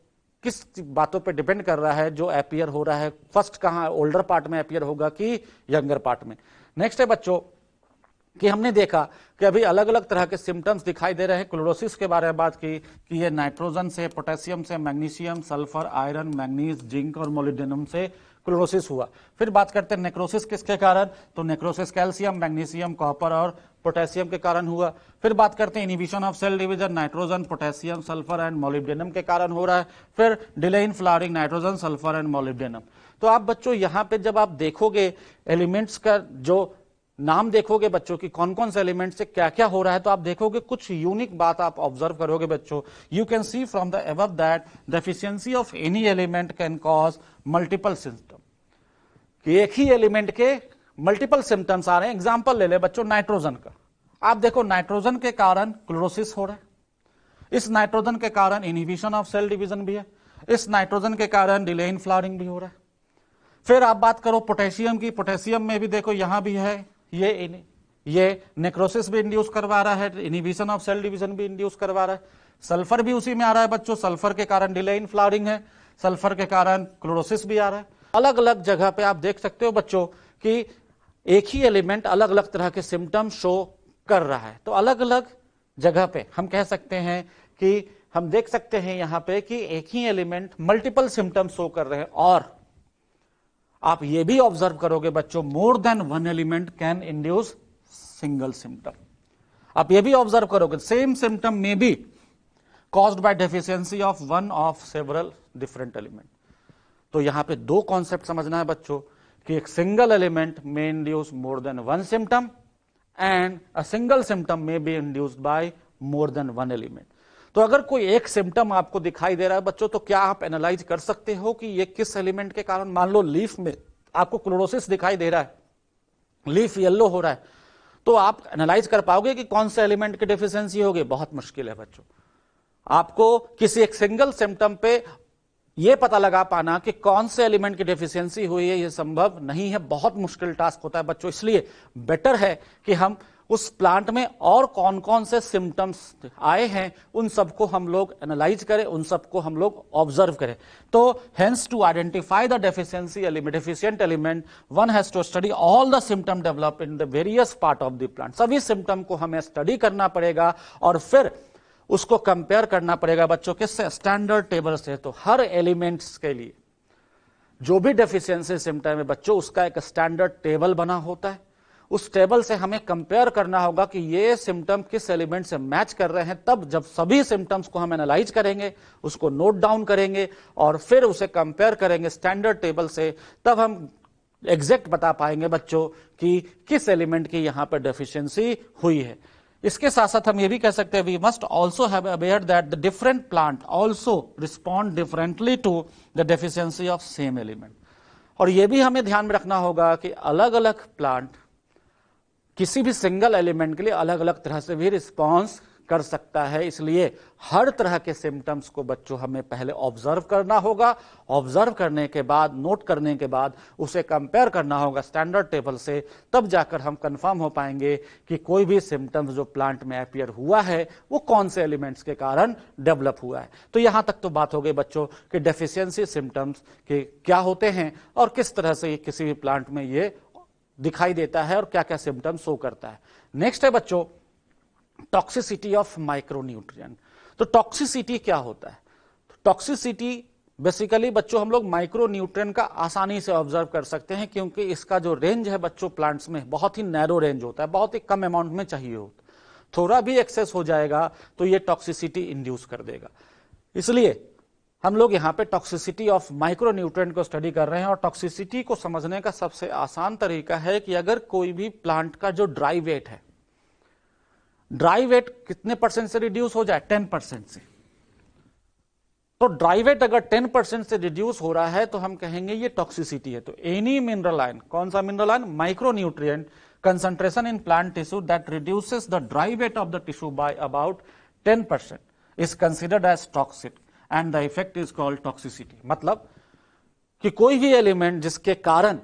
किस बातों पे डिपेंड कर रहा है, जो अपीयर हो रहा है फर्स्ट कहां, ओल्डर पार्ट में अपीयर होगा कि यंगर पार्ट में। नेक्स्ट है बच्चों कि हमने देखा कि अभी अलग अलग तरह के सिम्टम्स दिखाई दे रहे हैं। क्लोरोसिस के बारे में बात की कि ये नाइट्रोजन से, पोटेशियम से, magnesium, sulphur, iron, manganese, zinc और मोलिब्डेनम से क्लोरोसिस हुआ। फिर बात करते हैं नेक्रोसिस किसके कारण, तो नेक्रोसिस कैल्शियम, मैग्नीशियम, कॉपर और पोटेशियम के कारण हुआ। फिर बात करते हैं inhibition of cell division, nitrogen, potassium, sulphur and molybdenum के कारण हो रहा है। फिर delay in flowering, nitrogen, sulphur and molybdenum. तो आप बच्चों यहां पे जब आप देखोगे एलिमेंट्स का जो नाम देखोगे बच्चों की कौन कौन से एलिमेंट से क्या क्या हो रहा है, तो आप देखोगे कुछ यूनिक बात आप ऑब्जर्व करोगे बच्चों। You can see from the above that deficiency of any element can cause multiple symptom, कि एक ही एलिमेंट के मल्टीपल सिम्टम्स आ रहे हैं। एग्जाम्पल ले ले बच्चों नाइट्रोजन का, आप देखो नाइट्रोजन के कारण क्लोरोसिस हो रहा है, इस नाइट्रोजन के कारण इनहिबिशन ऑफ सेल डिवीजन भी है, इस नाइट्रोजन के कारण डिले इन फ्लावरिंग भी हो रहा है। फिर आप बात करो पोटेशियम की, पोटेशियम में भी देखो यहां भी है, ये नेक्रोसिस भी इंड्यूस करवा रहा है, इनहिबिशन ऑफ सेल डिवीजन भी इंड्यूस करवा रहा है। सल्फर भी उसी में आ रहा है बच्चों, सल्फर के कारण डिले इन फ्लावरिंग है, सल्फर के कारण क्लोरोसिस भी आ रहा है। अलग अलग जगह पे आप देख सकते हो बच्चों कि एक ही एलिमेंट अलग अलग तरह के सिम्टम शो कर रहा है। तो अलग अलग जगह पे हम कह सकते हैं कि हम देख सकते हैं यहां पे कि एक ही एलिमेंट मल्टीपल सिम्टम शो कर रहे हैं। और आप ये भी ऑब्जर्व करोगे बच्चों, मोर than one element can induce single symptom. आप ये भी ऑब्जर्व करोगे same symptom may B caused by deficiency of one of several different element. तो यहां पे दो कॉन्सेप्ट समझना है बच्चों कि एक single element may induce more than one symptom and a single symptom may be induced by more than one element. तो अगर कोई एक सिम्टम आपको दिखाई दे रहा है बच्चों, तो क्या आप एनालाइज कर सकते हो कि ये किस एलिमेंट के कारण? मान लो लीफ में आपको क्लोरोसिस दिखाई दे रहा है, लीफ येलो हो रहा है, तो आप एनालाइज कर पाओगे कि कौन से एलिमेंट की डेफिशिएंसी होगी? बहुत मुश्किल है बच्चों। आपको किसी एक सिंगल सिम्टम पे यह पता लगा पाना कि कौन से एलिमेंट की डेफिशिएंसी हुई है, यह संभव नहीं है, बहुत मुश्किल टास्क होता है बच्चों। इसलिए बेटर है कि हम उस प्लांट में और कौन कौन से सिम्टम्स आए हैं उन सबको हम लोग एनालाइज करें, उन सबको हम लोग ऑब्जर्व करें। तो hence to identify the deficient element one has to study all the symptom develop in the various part of the plant. सभी सिम्टम को हमें स्टडी करना पड़ेगा और फिर उसको कंपेयर करना पड़ेगा बच्चों किससे? स्टैंडर्ड टेबल से। तो हर एलिमेंट्स के लिए जो भी डेफिशिएंसी सिम्टम है बच्चों, उसका एक स्टैंडर्ड टेबल बना होता है। उस टेबल से हमें कंपेयर करना होगा कि ये सिम्टम किस एलिमेंट से मैच कर रहे हैं। तब जब सभी सिम्टम्स को हम एनालाइज करेंगे, उसको नोट डाउन करेंगे और फिर उसे कंपेयर करेंगे स्टैंडर्ड टेबल से, तब हम एग्जैक्ट बता पाएंगे बच्चों कि किस एलिमेंट की यहां पर डेफिशिएंसी हुई है। इसके साथ साथ हम ये भी कह सकते हैं, we must also have aware that the different plant also respond differently to the deficiency of same element. और यह भी हमें ध्यान में रखना होगा कि अलग अलग प्लांट किसी भी सिंगल एलिमेंट के लिए अलग अलग तरह से भी रिस्पॉन्स कर सकता है। इसलिए हर तरह के सिम्टम्स को बच्चों हमें पहले ऑब्जर्व करना होगा। ऑब्जर्व करने के बाद, नोट करने के बाद उसे कंपेयर करना होगा स्टैंडर्ड टेबल से, तब जाकर हम कंफर्म हो पाएंगे कि कोई भी सिम्टम्स जो प्लांट में अपीयर हुआ है वो कौन से एलिमेंट्स के कारण डेवलप हुआ है। तो यहां तक तो बात हो गई बच्चों कि डेफिशिएंसी सिम्टम्स के क्या होते हैं और किस तरह से किसी भी प्लांट में ये दिखाई देता है और क्या क्या सिम्टम्स शो करता है। नेक्स्ट है बच्चों टॉक्सिसिटी ऑफ माइक्रोन्यूट्रिएंट। तो टॉक्सिसिटी क्या होता है? तो टॉक्सिसिटी बेसिकली बच्चों हम लोग माइक्रोन्यूट्रिएंट का आसानी से ऑब्जर्व कर सकते हैं, क्योंकि इसका जो रेंज है बच्चों प्लांट्स में बहुत ही नैरो रेंज होता है, बहुत ही कम अमाउंट में चाहिए होता है। थोड़ा भी एक्सेस हो जाएगा तो ये टॉक्सिसिटी इंड्यूस कर देगा। इसलिए हम लोग यहाँ पे टॉक्सिसिटी ऑफ माइक्रोन्यूट्रिएंट को स्टडी कर रहे हैं। और टॉक्सिसिटी को समझने का सबसे आसान तरीका है कि अगर कोई भी प्लांट का जो ड्राई वेट है, ड्राई वेट कितने परसेंट से रिड्यूस हो जाए? 10% से। तो ड्राई वेट अगर 10% से रिड्यूस हो रहा है तो हम कहेंगे ये टॉक्सिसिटी है। तो एनी मिनरल आयन, कौन सा mineral ion? Micronutrient concentration in plant tissue that reduces the dry weight of the tissue by about 10% is considered as toxic and the effect is called toxicity। मतलब कि कोई भी element जिसके कारण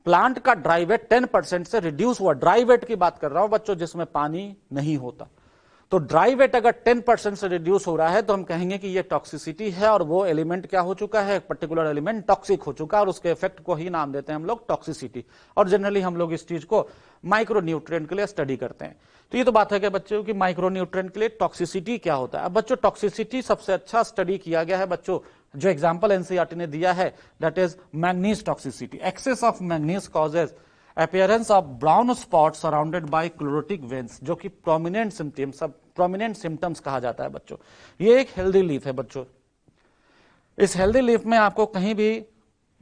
plant का dry wait 10% से reduce हुआ, dry wait की बात कर रहा हूं बच्चों जिसमें पानी नहीं होता, तो ड्राई वेट अगर 10% से रिड्यूस हो रहा है तो हम कहेंगे कि ये टॉक्सिसिटी है और वो एलिमेंट क्या हो चुका है? पर्टिकुलर एलिमेंट टॉक्सिक हो चुका है और उसके इफेक्ट को ही नाम देते हैं हम लोग टॉक्सिसिटी। और जनरली हम लोग इस चीज को माइक्रोन्यूट्रिएंट के लिए स्टडी करते हैं। तो ये तो बात है कि बच्चों की माइक्रोन्यूट्रिएंट के लिए टॉक्सिसिटी क्या होता है। अब बच्चों टॉक्सिसिटी सबसे अच्छा स्टडी किया गया है बच्चों, जो एग्जाम्पल एनसीईआरटी ने दिया है, that is manganese toxicity. Excess of manganese causes appearance of brown spots surrounded by chlorotic veins, जो कि प्रोमिनेंट सिम्टम्स कहा जाता है बच्चों। ये एक हेल्दी लीफ है बच्चों। इस हेल्दी लीफ में आपको कहीं भी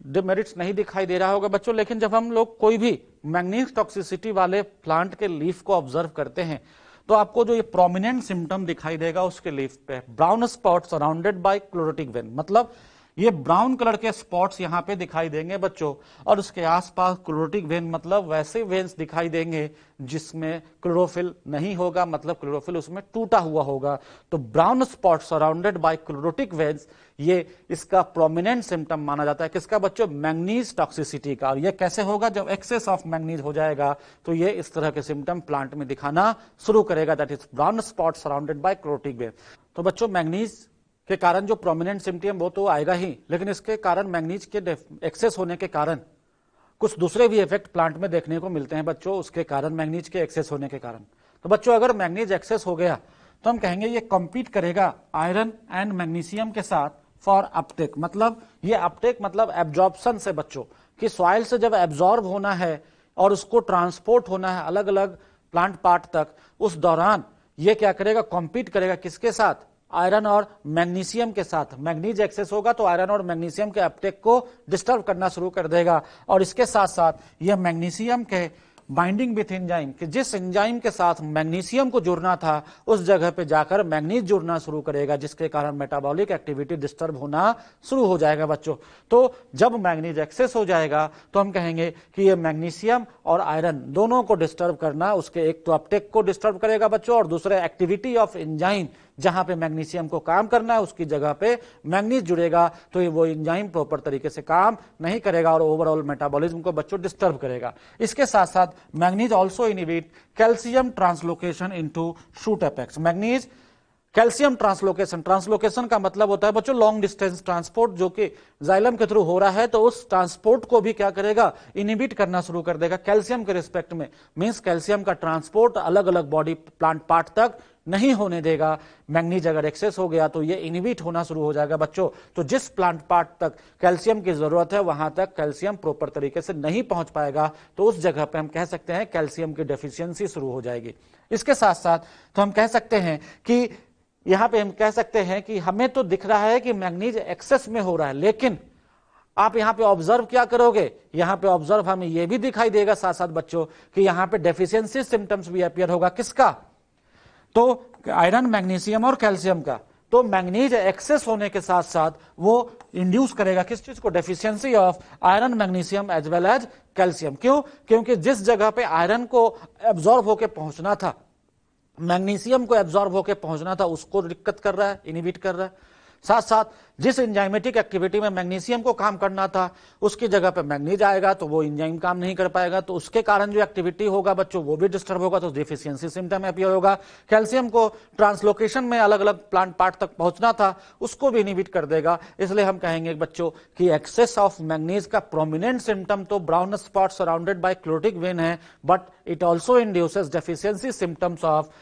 डिमेरिट्स नहीं दिखाई दे रहा होगा बच्चों, लेकिन जब हम लोग कोई भी मैग्नीज टॉक्सिसिटी वाले प्लांट के लीफ को ऑब्जर्व करते हैं तो आपको जो ये प्रोमिनेंट सिम्टम दिखाई देगा उसके लीफ पे, brown spot surrounded bye chlorotic when, मतलब ये ब्राउन कलर के स्पॉट्स यहां पे दिखाई देंगे बच्चों, और उसके आसपास क्लोरोटिक वेन, मतलब वैसे वेन्स दिखाई देंगे जिसमें क्लोरोफिल नहीं होगा, मतलब क्लोरोफिल उसमें टूटा हुआ होगा। तो brown spot surrounded bye chlorotic veins, ये इसका प्रोमिनेंट सिम्टम माना जाता है किसका बच्चों? मैग्नीज टॉक्सिसिटी का। और ये कैसे होगा? जब एक्सेस ऑफ मैग्नीज हो जाएगा तो ये इस तरह के सिम्टम प्लांट में दिखाना शुरू करेगा, that is brown spot surrounded bye chlorotic when. तो बच्चों मैग्नीज के कारण जो प्रोमिनेंट सिम्टम वो तो आएगा ही, लेकिन इसके कारण मैग्नीज के एक्सेस होने के कारण कुछ दूसरे भी इफेक्ट प्लांट में देखने को मिलते हैं बच्चों, उसके कारण मैग्नीज के एक्सेस होने के कारण। तो बच्चों अगर मैग्नीज एक्सेस हो गया तो हम कहेंगे ये कॉम्पीट करेगा आयरन एंड मैग्नीशियम के साथ फॉर अपटेक, मतलब ये अपटेक मतलब एब्जॉर्प्शन से बच्चों, कि सॉइल से जब एब्जॉर्ब होना है और उसको ट्रांसपोर्ट होना है अलग अलग प्लांट पार्ट तक, उस दौरान ये क्या करेगा? कॉम्पीट करेगा किसके साथ? आयरन और मैग्नीशियम के साथ। मैग्नीज एक्सेस होगा तो आयरन और मैग्नीशियम के अपटेक को डिस्टर्ब करना शुरू कर देगा, और इसके साथ साथ यह मैग्नीशियम के बाइंडिंग विथ एंजाइम, कि जिस एंजाइम के साथ मैग्नीशियम को जुड़ना था उस जगह पे जाकर मैग्नीज जुड़ना शुरू करेगा, जिसके कारण मेटाबॉलिक एक्टिविटी डिस्टर्ब होना शुरू हो जाएगा बच्चों। तो जब मैग्नीज एक्सेस हो जाएगा तो हम कहेंगे कि ये मैग्नीशियम और आयरन दोनों को डिस्टर्ब करना, उसके एक तो अपटेक को डिस्टर्ब करेगा बच्चों, और दूसरे एक्टिविटी ऑफ एंजाइम, जहां पे मैग्नीशियम को काम करना है उसकी जगह पे मैग्नीज जुड़ेगा तो ये वो एंजाइम प्रॉपर तरीके से काम नहीं करेगा और ओवरऑल मेटाबॉलिज्म को बच्चों डिस्टर्ब करेगा। इसके साथ साथ manganese also inhibit calcium translocation into shoot apex. Manganese calcium translocation, translocation का मतलब होता है बच्चों लॉन्ग डिस्टेंस ट्रांसपोर्ट, जो कि जाइलम के थ्रू हो रहा है, तो उस ट्रांसपोर्ट को भी क्या करेगा, इनहिबिट करना शुरू कर देगा कैल्शियम के रिस्पेक्ट में। मींस कैल्शियम का ट्रांसपोर्ट अलग अलग बॉडी प्लांट पार्ट तक नहीं होने देगा। मैग्नीज अगर एक्सेस हो गया तो ये इनहिबिट होना शुरू हो जाएगा बच्चों। तो जिस प्लांट पार्ट तक कैल्शियम की जरूरत है वहां तक कैल्शियम प्रॉपर तरीके से नहीं पहुंच पाएगा, तो उस जगह पे हम कह सकते हैं कैल्शियम की डेफिशिएंसी शुरू हो जाएगी। इसके साथ साथ तो हम कह सकते हैं कि यहां पे हम कह सकते हैं कि हमें तो दिख रहा है कि मैग्नीज एक्सेस में हो रहा है, लेकिन आप यहां पे ऑब्जर्व क्या करोगे, यहां पे ऑब्जर्व हमें यह भी दिखाई देगा साथ साथ बच्चों कि यहां पे डेफिशिएंसी सिम्टम्स भी अपीयर होगा। किसका, तो आयरन, मैग्नीशियम और कैल्शियम का। तो मैग्नीज एक्सेस होने के साथ साथ वो इंड्यूस करेगा किस चीज को, deficiency of iron, magnesium as well as calcium. क्यों, क्योंकि जिस जगह पे आयरन को एब्जॉर्ब होकर पहुंचना था, मैग्नीशियम को एब्जॉर्ब होकर पहुंचना था, उसको दिक्कत कर रहा है, इनहिबिट कर रहा है। साथ साथ जिस एंजाइमेटिक एक्टिविटी में मैग्नीशियम को काम करना था उसकी जगह पे मैग्नीज आएगा तो वो एंजाइम काम नहीं कर पाएगा, तो उसके कारण जो एक्टिविटी होगा बच्चों वो भी डिस्टर्ब होगा, तो डिफिशियंसी सिम्टम अपीयर होगा। कैल्शियम को ट्रांसलोकेशन में अलग अलग प्लांट पार्ट तक पहुंचना था उसको भी इनहिबिट कर देगा। इसलिए हम कहेंगे बच्चों कि एक्सेस ऑफ मैग्नीज का प्रोमिनेंट सिम्टम तो brown spot surrounded by chlorotic vein है, but it also induces deficiency symptoms of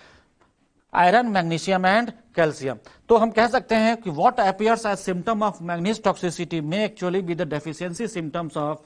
iron, magnesium and calcium. तो हम कह सकते हैं कि what appears as symptom of manganese toxicity may actually be the deficiency symptoms of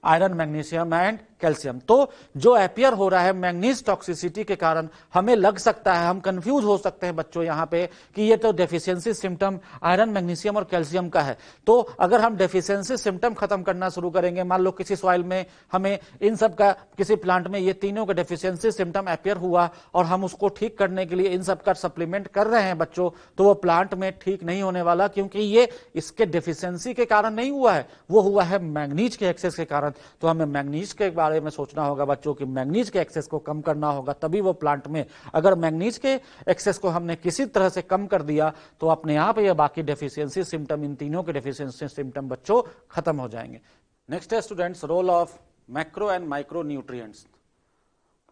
iron, magnesium and calcium. तो जो appear हो रहा है मैग्नीज टॉक्सिसिटी के कारण हमें लग सकता है, हम कंफ्यूज हो सकते हैं बच्चों यहां पे कि ये तो डेफिशिएंसी सिम्टम आयरन, मैग्नीशियम और कैल्शियम का है। तो अगर हम डेफिशिएंसी सिम्टम खत्म करना शुरू करेंगे, मान लो किसी सॉइल में हमें इन सब का, किसी प्लांट में ये तीनों का डेफिशिएंसी सिम्टम अपीयर हुआ और हम उसको ठीक करने के लिए इन सब का सप्लीमेंट कर रहे हैं बच्चों, तो वो प्लांट में ठीक नहीं होने वाला, क्योंकि ये इसके डेफिशिएंसी के कारण नहीं हुआ है, वो हुआ है मैग्नीज के एक्सेस के कारण। तो हमें मैग्नीज के बारे में सोचना होगा बच्चों कि मैग्नीज के एक्सेस को कम करना होगा, तभी वो प्लांट में, अगर मैग्नीज के एक्सेस को हमने किसी तरह से कम कर दिया तो अपने आप ये बाकी डेफिशिएंसी सिम्टम, इन तीनों के डेफिशिएंसी सिम्टम बच्चों खत्म हो जाएंगे। नेक्स्ट है students role of macro and micro nutrients.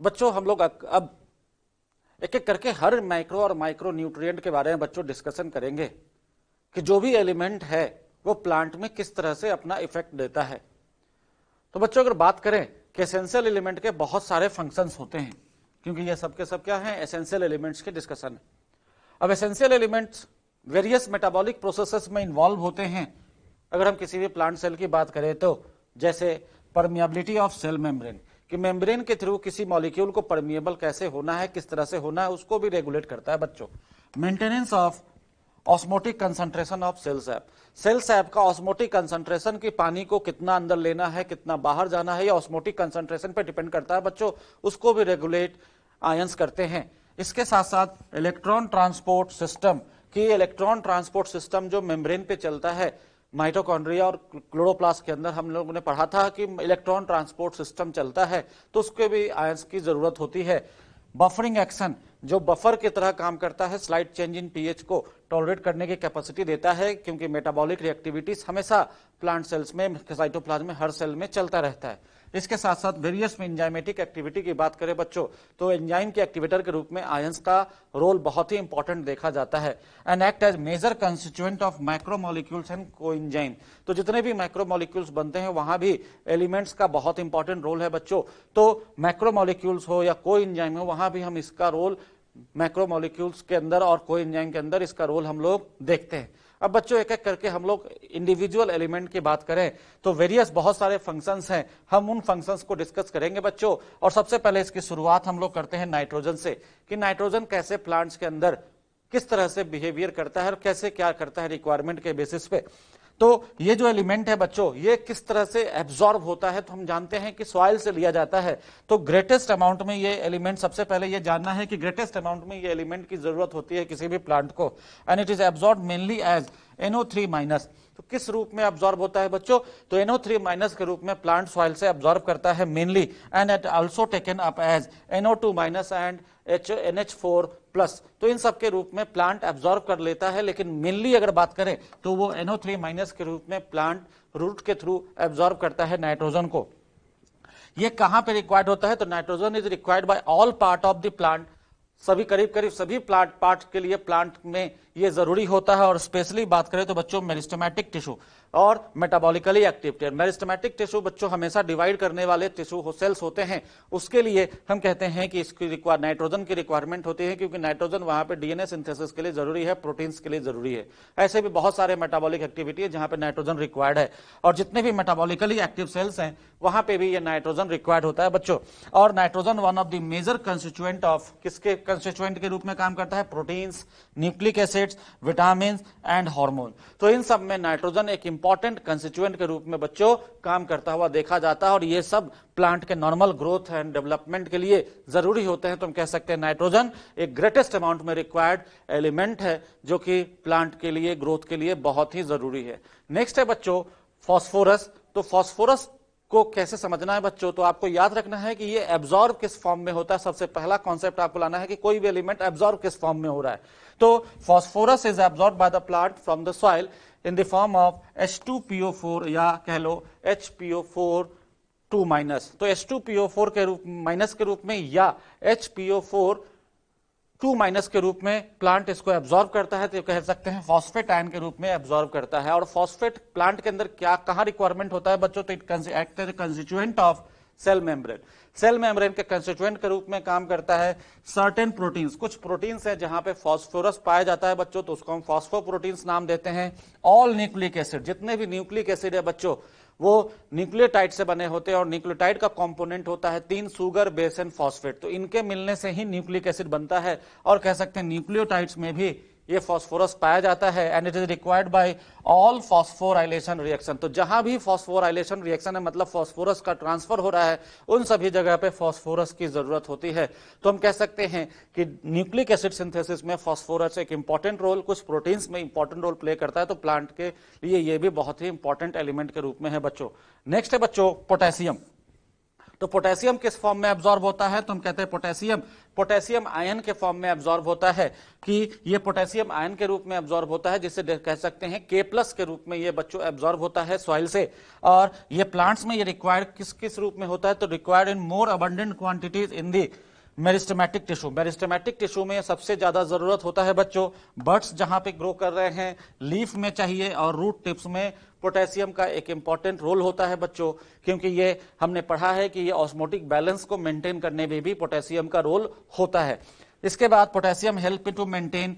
बच्चों हम लोग अब एक एक करके हर माइक्रो और माइक्रो न्यूट्रिएंट के बारे में बच्चों डिस्कशन करेंगे कि जो भी एलिमेंट है वो प्लांट में किस तरह से अपना इफेक्ट देता है। तो बच्चों अगर बात करें कि एसेंशियल एलिमेंट के बहुत सारे फंक्शंस होते हैं, क्योंकि ये सबके सब क्या हैं, एसेंशियल एलिमेंट्स के डिस्कशन है। अब essential elements various metabolic processes में इन्वॉल्व होते हैं। अगर हम किसी भी प्लांट सेल की बात करें तो जैसे परमिएबिलिटी ऑफ सेल मेम्ब्रेन, कि मेम्ब्रेन के थ्रू किसी मॉलिक्यूल को परमिएबल कैसे होना है, किस तरह से होना है, उसको भी रेगुलेट करता है बच्चों। Maintenance of osmotic concentration of cell sap, cell sap का ऑस्मोटिक कंसंट्रेशन की पानी को कितना अंदर लेना है, कितना बाहर जाना है, ये ऑस्मोटिक कंसंट्रेशन पे डिपेंड करता है बच्चों, उसको भी रेगुलेट आयंस करते हैं। इसके साथ साथ इलेक्ट्रॉन ट्रांसपोर्ट सिस्टम, कि इलेक्ट्रॉन ट्रांसपोर्ट सिस्टम जो मेम्ब्रेन पे चलता है, माइटोकॉन्ड्रिया और क्लोरोप्लास्ट के अंदर हम लोगों ने पढ़ा था कि इलेक्ट्रॉन ट्रांसपोर्ट सिस्टम चलता है, तो उसके भी आयंस की जरूरत होती है। बफरिंग एक्शन, जो बफर की तरह काम करता है, स्लाइड चेंज इन पीएच को टॉलरेट करने की कैपेसिटी देता है, क्योंकि मेटाबॉलिक रिएक्टिविटीज हमेशा प्लांट सेल्स में, साइटोप्लाज्म में, हर सेल में चलता रहता है। इसके साथ साथ वेरियस एंजाइमेटिक एक्टिविटी की बात करें बच्चों, तो एंजाइम के एक्टिवेटर के रूप में आयंस का रोल बहुत ही इंपॉर्टेंट देखा जाता है। And act as major constituent of micromolecules and coenzyme, तो जितने भी माइक्रोमोलिक्यूल्स बनते हैं वहां भी एलिमेंट्स का बहुत इंपॉर्टेंट रोल है बच्चों। तो माइक्रोमोलिक्यूल्स हो या कोएंजाइम हो, वहां भी हम इसका रोल मैक्रोमोलिक्यूल्स के अंदर और कोएंजाइम के अंदर इसका रोल हम लोग देखते हैं। अब बच्चों एक एक करके हम लोग इंडिविजुअल एलिमेंट की बात करें तो वेरियस बहुत सारे फंक्शंस हैं, हम उन फंक्शंस को डिस्कस करेंगे बच्चों। और सबसे पहले इसकी शुरुआत हम लोग करते हैं नाइट्रोजन से, कि नाइट्रोजन कैसे प्लांट्स के अंदर किस तरह से बिहेवियर करता है और कैसे क्या करता है रिक्वायरमेंट के बेसिस पे। तो ये जो एलिमेंट है बच्चों, ये किस तरह से एब्जॉर्ब होता है, तो हम जानते हैं कि सॉइल से लिया जाता है। तो ग्रेटेस्ट अमाउंट में ये एलिमेंट, सबसे पहले ये जानना है कि ग्रेटेस्ट अमाउंट में ये एलिमेंट की जरूरत होती है किसी भी प्लांट को, and it is absorb mainly as NO3-। तो किस रूप में एब्जॉर्ब होता है बच्चों, तो NO3- के रूप में प्लांट सॉइल से एब्जॉर्ब करता है mainly, and it also taken up as NO2- and NH4+। तो इन सब के रूप में प्लांट एब्जॉर्ब कर लेता है, लेकिन मेनली अगर बात करें तो वो NO3- के रूप में प्लांट रूट के थ्रू एब्जॉर्ब करता है नाइट्रोजन को। ये कहां पे रिक्वायर्ड होता है, तो nitrogen is required by all part of the plant, सभी करीब करीब सभी प्लांट पार्ट के लिए प्लांट में ये जरूरी होता है। और स्पेशली बात करें तो बच्चों मेरिस्टेमेटिक टिश्यू और metabolically active tissue. Meristematic tissue बच्चों हमेशा डिवाइड करने वाले टिश्यू सेल्स होते हैं, उसके लिए हम कहते हैं कि इसकी नाइट्रोजन की रिक्वायरमेंट होती है, क्योंकि नाइट्रोजन वहां पे डीएनए सिंथेसिस के लिए जरूरी है, प्रोटीन्स के लिए जरूरी है। ऐसे भी बहुत सारे मेटाबॉलिक एक्टिविटी है जहां पे नाइट्रोजन रिक्वायर्ड है, और जितने भी मेटाबॉलिकली एक्टिव सेल्स हैं वहां पे भी ये नाइट्रोजन रिक्वायर्ड होता है बच्चों। और nitrogen one of the major constituent of, किसके कंस्टिट्यूएंट के रूप में काम करता है, proteins, nucleic acids, vitamin and hormone. तो इन सब में नाइट्रोजन एक इंपॉर्टेंट कंस्टिट्यूएंट के रूप में बच्चों काम करता हुआ देखा जाता है, और ये सब प्लांट के नॉर्मल ग्रोथ एंड डेवलपमेंट के लिए जरूरी होते हैं। तो हम कह सकते हैं नाइट्रोजन एक ग्रेटेस्ट अमाउंट में रिक्वायर्ड एलिमेंट है, जो कि प्लांट के लिए ग्रोथ के लिए बहुत ही जरूरी है। नेक्स्ट है बच्चों फास्फोरस। तो फास्फोरस को कैसे समझना है बच्चों, तो आपको याद रखना है कि ये एब्जॉर्ब किस फॉर्म में होता है। सबसे पहला कॉन्सेप्ट आपको लाना है कि कोई भी एलिमेंट एब्जॉर्ब किस फॉर्म में हो रहा है। तो phosphorus is absorb by the plant from the soil in the form of H2PO4, या कह लो HPO4-। तो H2PO4 के रूप माइनस के रूप में, या HPO4-, के रूप में प्लांट इसको एब्जॉर्ब करता है। तो कह सकते हैं फॉस्फेट आयन के रूप में एब्जॉर्ब करता है। और फॉस्फेट प्लांट के अंदर क्या कहां रिक्वायरमेंट होता है बच्चों, तो it act as constituent of cell membrane. Cell membrane के कंस्टिट्यूएंट के रूप में काम करता है। सर्टेन प्रोटीन्स, कुछ प्रोटीन्स है जहां पे फास्फोरस पाया जाता है बच्चों, तो उसको हम फास्फोप्रोटीन्स नाम देते हैं। ऑल न्यूक्लिक एसिड, जितने भी न्यूक्लिक एसिड है बच्चों वो न्यूक्लियोटाइड से बने होते हैं, और न्यूक्लियोटाइड का कंपोनेंट होता है 3 सुगर, बेस एंड फॉस्फेट। तो इनके मिलने से ही न्यूक्लिक एसिड बनता है, और कह सकते हैं न्यूक्लियोटाइड्स में भी ये फास्फोरस पाया जाता है। And it is required by all phosphorylation reaction. तो जहां भी फास्फोराइलेशन रिएक्शन है, मतलब फास्फोरस का ट्रांसफर हो रहा है, उन सभी जगह पे फास्फोरस की जरूरत होती है। तो हम कह सकते हैं कि न्यूक्लिक एसिड सिंथेसिस में फास्फोरस एक इंपॉर्टेंट रोल, कुछ प्रोटीन्स में इंपॉर्टेंट रोल प्ले करता है। तो प्लांट के लिए ये भी बहुत ही इंपॉर्टेंट एलिमेंट के रूप में है बच्चों। नेक्स्ट है बच्चों पोटेशियम। तो पोटेशियम किस फॉर्म में एब्जॉर्ब होता है, तो हम कहते हैं पोटेशियम आयन के फॉर्म में एब्जॉर्ब होता है, कि ये पोटेशियम आयन के रूप में एब्जॉर्ब होता है, जिसे कह सकते हैं K+ के रूप में ये बच्चों एब्जॉर्ब होता है सॉइल से। और ये प्लांट्स में ये रिक्वायर्ड किस किस रूप में होता है, तो required in more abundant quantities in the meristematic tissue. Meristematic tissue में सबसे ज्यादा जरूरत होता है बच्चों बर्ड्स जहां पे ग्रो कर रहे हैं, लीफ में चाहिए, और रूट टिप्स में पोटेशियम का एक इंपॉर्टेंट रोल होता है बच्चों, क्योंकि ये हमने पढ़ा है कि ये ऑस्मोटिक बैलेंस को मेंटेन करने में भी पोटेशियम का रोल होता है। इसके बाद potassium help to maintain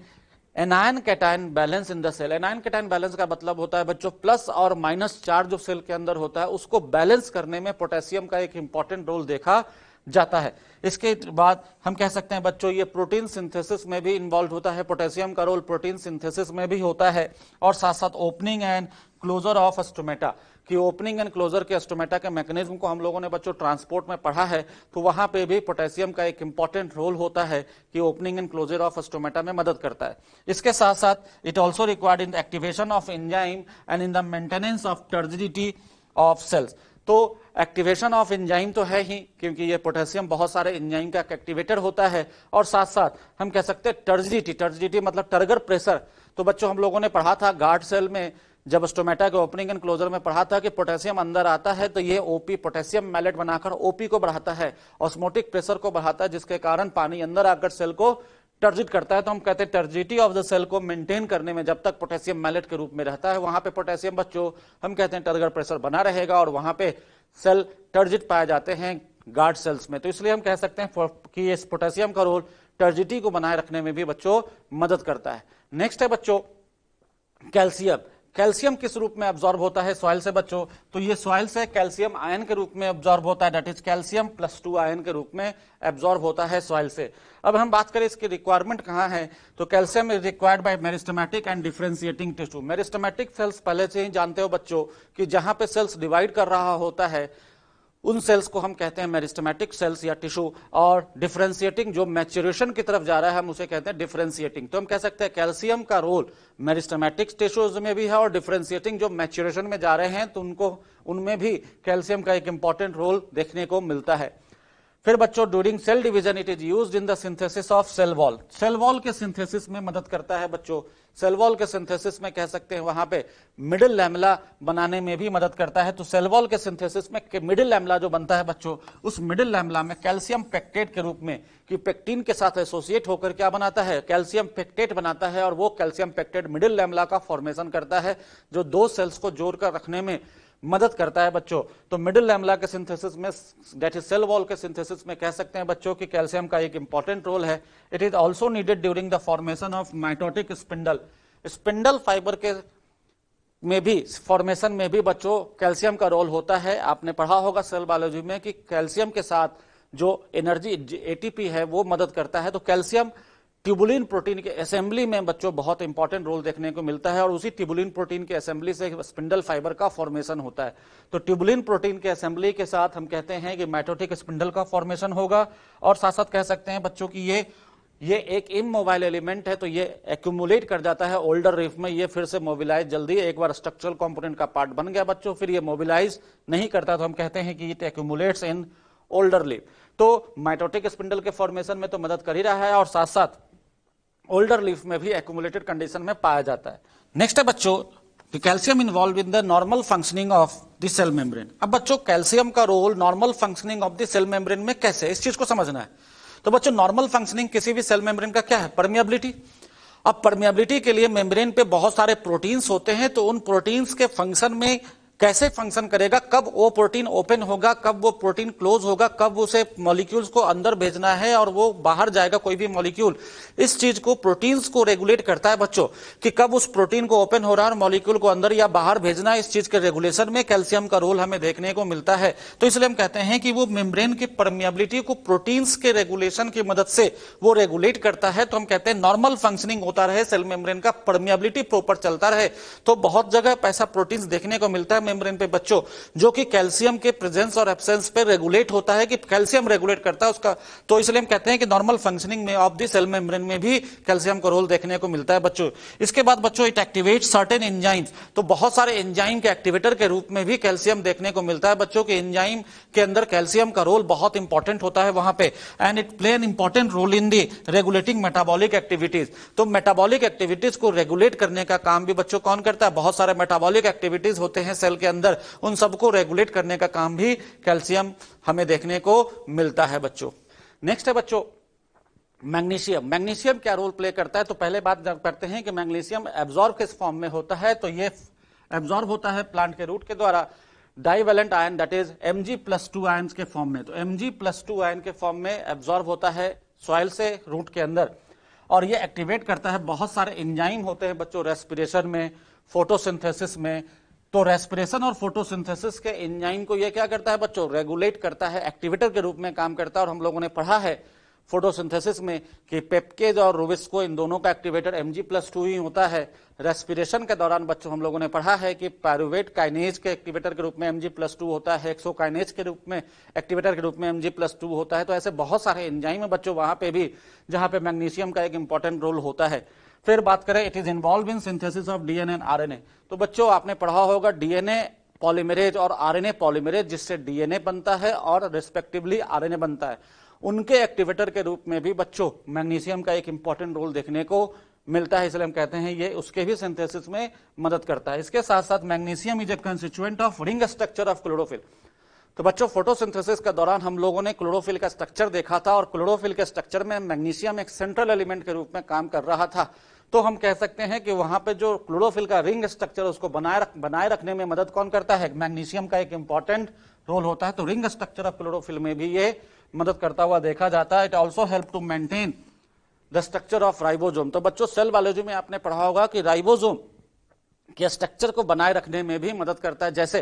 anion cation balance in the cell. Anion cation balance का मतलब होता है बच्चों प्लस और माइनस चार्ज जो सेल के अंदर होता है उसको बैलेंस करने में पोटेशियम का एक इंपॉर्टेंट रोल देखा जाता है। इसके बाद हम कह सकते हैं बच्चों ये प्रोटीन सिंथेसिस में भी इन्वॉल्व होता है, पोटेशियम का रोल प्रोटीन सिंथेसिस में भी होता है। और साथ साथ opening and closure of stomata, कि ओपनिंग एंड क्लोजर के स्टोमेटा के मैकेनिज्म को हम लोगों ने बच्चों ट्रांसपोर्ट में पढ़ा है, तो वहां पे भी पोटेशियम का एक इंपॉर्टेंट रोल होता है कि opening and closure of stomata में मदद करता है। इसके साथ साथ it also required in the activation of enzyme and in the maintenance of turgidity of cells. तो एक्टिवेशन ऑफ एंजाइम तो है ही, क्योंकि ये पोटेशियम बहुत सारे एंजाइम का एक्टिवेटर होता है, और साथ साथ हम कह सकते हैं टर्जिडिटी मतलब टर्गर प्रेशर। तो बच्चों हम लोगों ने पढ़ा था गार्ड सेल में, जब स्टोमेटा के ओपनिंग एंड क्लोजर में पढ़ा था कि पोटेशियम अंदर आता है तो ये ओपी पोटेशियम मैलेट बनाकर ओपी को बढ़ाता है, ऑस्मोटिक प्रेशर को बढ़ाता है, जिसके कारण पानी अंदर आकर सेल को टर्जिट करता है। तो हम कहते हैं टर्जिडिटी ऑफ द सेल को मेंटेन करने में जब तक पोटेशियम मैलेट के रूप में रहता है, वहां पे पोटेशियम बच्चों हम कहते हैं टर्गर प्रेशर बना रहेगा, और वहां पे सेल टर्जिट पाए जाते हैं गार्ड सेल्स में। तो इसलिए हम कह सकते हैं कि इस पोटेशियम का रोल टर्जिडिटी को बनाए रखने में भी बच्चों मदद करता है। नेक्स्ट है बच्चों कैल्शियम। कैल्शियम किस रूप में एब्जॉर्ब होता है सॉइल से बच्चों, तो ये सॉइल से कैल्शियम आयन के रूप में एब्जॉर्ब होता है, दैट इज कैल्शियम +2 आयन के रूप में एब्जॉर्ब होता है सॉइल से। अब हम बात करें इसकी रिक्वायरमेंट कहाँ है, तो calcium is required by meristematic and differentiating tissue. Meristematic cells पहले से ही जानते हो बच्चों कि जहां पे सेल्स डिवाइड कर रहा होता है उन सेल्स को हम कहते हैं मेरिस्टेमेटिक सेल्स या टिश्यू, और डिफरेंशिएटिंग जो मैच्योरेशन की तरफ जा रहा है हम उसे कहते हैं डिफरेंशिएटिंग। तो हम कह सकते हैं कैल्शियम का रोल मेरिस्टेमेटिक टिश्यूज में भी है और डिफरेंशिएटिंग जो मैच्योरेशन में जा रहे हैं तो उनमें भी कैल्शियम का एक इंपॉर्टेंट रोल देखने को मिलता है। फिर बच्चों during cell division it is used in the synthesis of cell wall. Cell wall के सिंथेसिस में मदद करता है बच्चों। सेल वॉल के सिंथेसिस में कह सकते हैं वहां पे मिडिल लैमेला बनाने में भी मदद करता है। तो सेल वॉल के सिंथेसिस में मिडिल लैमेला जो बनता है बच्चों, उस मिडिल लैमेला में कैल्शियम पेक्टेट के रूप में कि पेक्टिन के साथ एसोसिएट होकर क्या बनाता है, कैल्शियम पेक्टेट बनाता है, और वो कैल्शियम पेक्टेट मिडिल लैमेला का फॉर्मेशन करता है जो दो सेल्स को जोड़कर रखने में मदद करता है बच्चों। तो मिडिल लैमेला के सिंथेसिस में, दैट इज सेल वॉल के सिंथेसिस में कह सकते हैं बच्चों कि कैल्शियम का एक इंपॉर्टेंट रोल है। It is also needed during the formation of mitotic spindle. Spindle fibre के में भी फॉर्मेशन में भी बच्चों कैल्शियम का रोल होता है। आपने पढ़ा होगा सेल बायोलॉजी में कि कैल्शियम के साथ जो एनर्जी एटीपी है वो मदद करता है। तो कैल्शियम ट्यूबुलिन प्रोटीन के असेंबली में बच्चों बहुत इंपॉर्टेंट रोल देखने को मिलता है, और उसी ट्यूबुलिन प्रोटीन के असेंबली से स्पिंडल फाइबर का फॉर्मेशन होता है। तो ट्यूबुलिन प्रोटीन के असेंबली के साथ हम कहते हैं कि माइटोटिक स्पिंडल का फॉर्मेशन होगा, और साथ साथ कह सकते हैं बच्चों कि ये एक इमोबाइल एलिमेंट है, तो ये एक्यूमुलेट कर जाता है ओल्डर लीफ में, ये फिर से मोबिलाइज जल्दी, एक बार स्ट्रक्चरल कंपोनेंट का पार्ट बन गया बच्चों फिर ये मोबिलाइज नहीं करता, तो हम कहते हैं कि it accumulates in older leaf. तो माइटोटिक स्पिंडल के फॉर्मेशन में तो मदद कर ही रहा है, और साथ साथ ओल्डर लीफ में भी एक्यूमुलेटेड कंडीशन में पाया जाता है। नेक्स्ट है बच्चों calcium involve in the normal functioning of the cell membrane. अब बच्चों कैल्शियम का role normal functioning of the cell membrane में कैसे, इस चीज को समझना है। तो बच्चों नॉर्मल फंक्शनिंग किसी भी सेल मेम्ब्रेन का क्या है, परमिएबिलिटी। अब परमिएबिलिटी के लिए मेम्ब्रेन पे बहुत सारे प्रोटीन्स होते हैं, तो उन प्रोटीन्स के फंक्शन में कैसे फंक्शन करेगा, कब वो प्रोटीन ओपन होगा, कब वो प्रोटीन क्लोज होगा, कब उसे मॉलिक्यूल्स को अंदर भेजना है और वो बाहर जाएगा कोई भी मॉलिक्यूल, इस चीज को प्रोटीन्स को रेगुलेट करता है बच्चों कि कब उस प्रोटीन को ओपन हो रहा है और मॉलिक्यूल को अंदर या बाहर भेजना है। इस चीज के रेगुलेशन में कैल्शियम का रोल हमें देखने को मिलता है। तो इसलिए हम कहते हैं कि वो मेम्ब्रेन की परमिएबिलिटी को प्रोटीन्स के रेगुलेशन की मदद से वो रेगुलेट करता है। तो हम कहते हैं नॉर्मल फंक्शनिंग होता रहे सेल मेम्ब्रेन का, परमिएबिलिटी प्रॉपर चलता रहे। तो बहुत जगह ऐसा प्रोटीन्स देखने को मिलता है मेम्ब्रेन पे बच्चों जो कि कैल्शियम के प्रेजेंस और एब्सेंस पे रेगुलेट होता है, कि कैल्शियम रेगुलेट करता है उसका। तो इसलिए हम कहते हैं कि नॉर्मल फंक्शनिंग में ऑफ द सेल मेम्ब्रेन में भी कैल्शियम का रोल देखने को मिलता है बच्चों। इसके बाद बच्चों इट एक्टिवेट सर्टेन एंजाइम्स, तो बहुत सारे एंजाइम के एक्टिवेटर के रूप में भी कैल्शियम देखने को मिलता है बच्चों के। एंजाइम के अंदर कैल्शियम का रोल बहुत इंपॉर्टेंट होता है वहां पे, and it play an important role in the regulating metabolic activities. तो मेटाबॉलिक एक्टिविटीज को रेगुलेट करने का काम भी बच्चों कौन करता है, बहुत सारे मेटाबॉलिक एक्टिविटीज होते हैं सेल के अंदर, उन सबको रेगुलेट करने का काम भी कैल्शियम हमें देखने को मिलता है बच्चों। नेक्स्ट है बच्चों मैग्नीशियम। मैग्नीशियम क्या रोल प्ले करता है, तो पहले बात करते हैं कि मैग्नीशियम एब्जॉर्ब किस फॉर्म में होता है, तो ये एब्जॉर्ब होता है प्लांट के रूट के द्वारा divalent ion, that is Mg+2 ion के फॉर्म में। तो Mg+2 आयन के फॉर्म में एब्जॉर्ब होता है सॉइल से रूट के अंदर, और ये एक्टिवेट करता है बहुत सारे एंजाइम होते हैं बच्चों रेस्पिरेशन में, फोटोसिंथेसिस में। तो रेस्पिरेशन और फोटोसिंथेसिस के एंजाइम को ये क्या करता है बच्चों, रेगुलेट करता है, एक्टिवेटर के रूप में काम करता है। और हम लोगों ने पढ़ा है फोटोसिंथेसिस में कि पेप्केज और रुबिस्को इन दोनों का एक्टिवेटर Mg+2 ही होता है। रेस्पिरेशन के दौरान बच्चों हम लोगों ने पढ़ा है कि पायरुवेट काइनेज के एक्टिवेटर के रूप में Mg+2 होता है, हेक्सोकाइनेज के रूप में एक्टिवेटर के रूप में Mg+2 होता है। तो ऐसे बहुत सारे एंजाइम है बच्चों वहां पे भी जहां पे मैग्नीशियम का एक इंपॉर्टेंट रोल होता है। फिर बात करें it is involve in synthesis of DNA and RNA. तो बच्चों आपने पढ़ा होगा डीएनए पॉलीमरेज और आरएनए पॉलीमरेज, जिससे डीएनए बनता है और रिस्पेक्टिवली आरएनए बनता है, उनके एक्टिवेटर के रूप में भी बच्चों मैग्नीशियम का एक इंपॉर्टेंट रोल देखने को मिलता है। इसलिए हम कहते हैं ये उसके भी सिंथेसिस में मदद करता है। इसके साथ साथ magnesium is a constituent of ring structure of chlorophyll. तो बच्चों फोटोसिंथेसिस के दौरान हम लोगों ने क्लोरोफिल का स्ट्रक्चर देखा था, और क्लोरोफिल के स्ट्रक्चर में मैग्नीशियम एक सेंट्रल एलिमेंट के रूप में काम कर रहा था। तो हम कह सकते हैं कि वहां पे जो क्लोरोफिल का रिंग स्ट्रक्चर उसको बनाए रखने में मदद कौन करता है, मैग्नीशियम का एक इंपॉर्टेंट रोल होता है। तो रिंग स्ट्रक्चर ऑफ क्लोरोफिल में भी ये मदद करता हुआ देखा जाता है। It also help to maintain the structure of ribosome. तो बच्चों सेल बायोलॉजी में आपने पढ़ा होगा कि राइबोसोम कि स्ट्रक्चर को बनाए रखने में भी मदद करता है। जैसे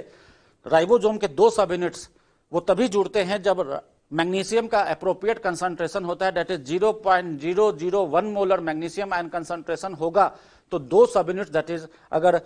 राइबोसोम के 2 सब यूनिट्स वो तभी जुड़ते हैं जब मैग्नीशियम का एप्रोप्रिएट कंसंट्रेशन होता है, that is 0.001 molar magnesium ion concentration होगा, तो 2 सब यूनिट्स दैट इज अगर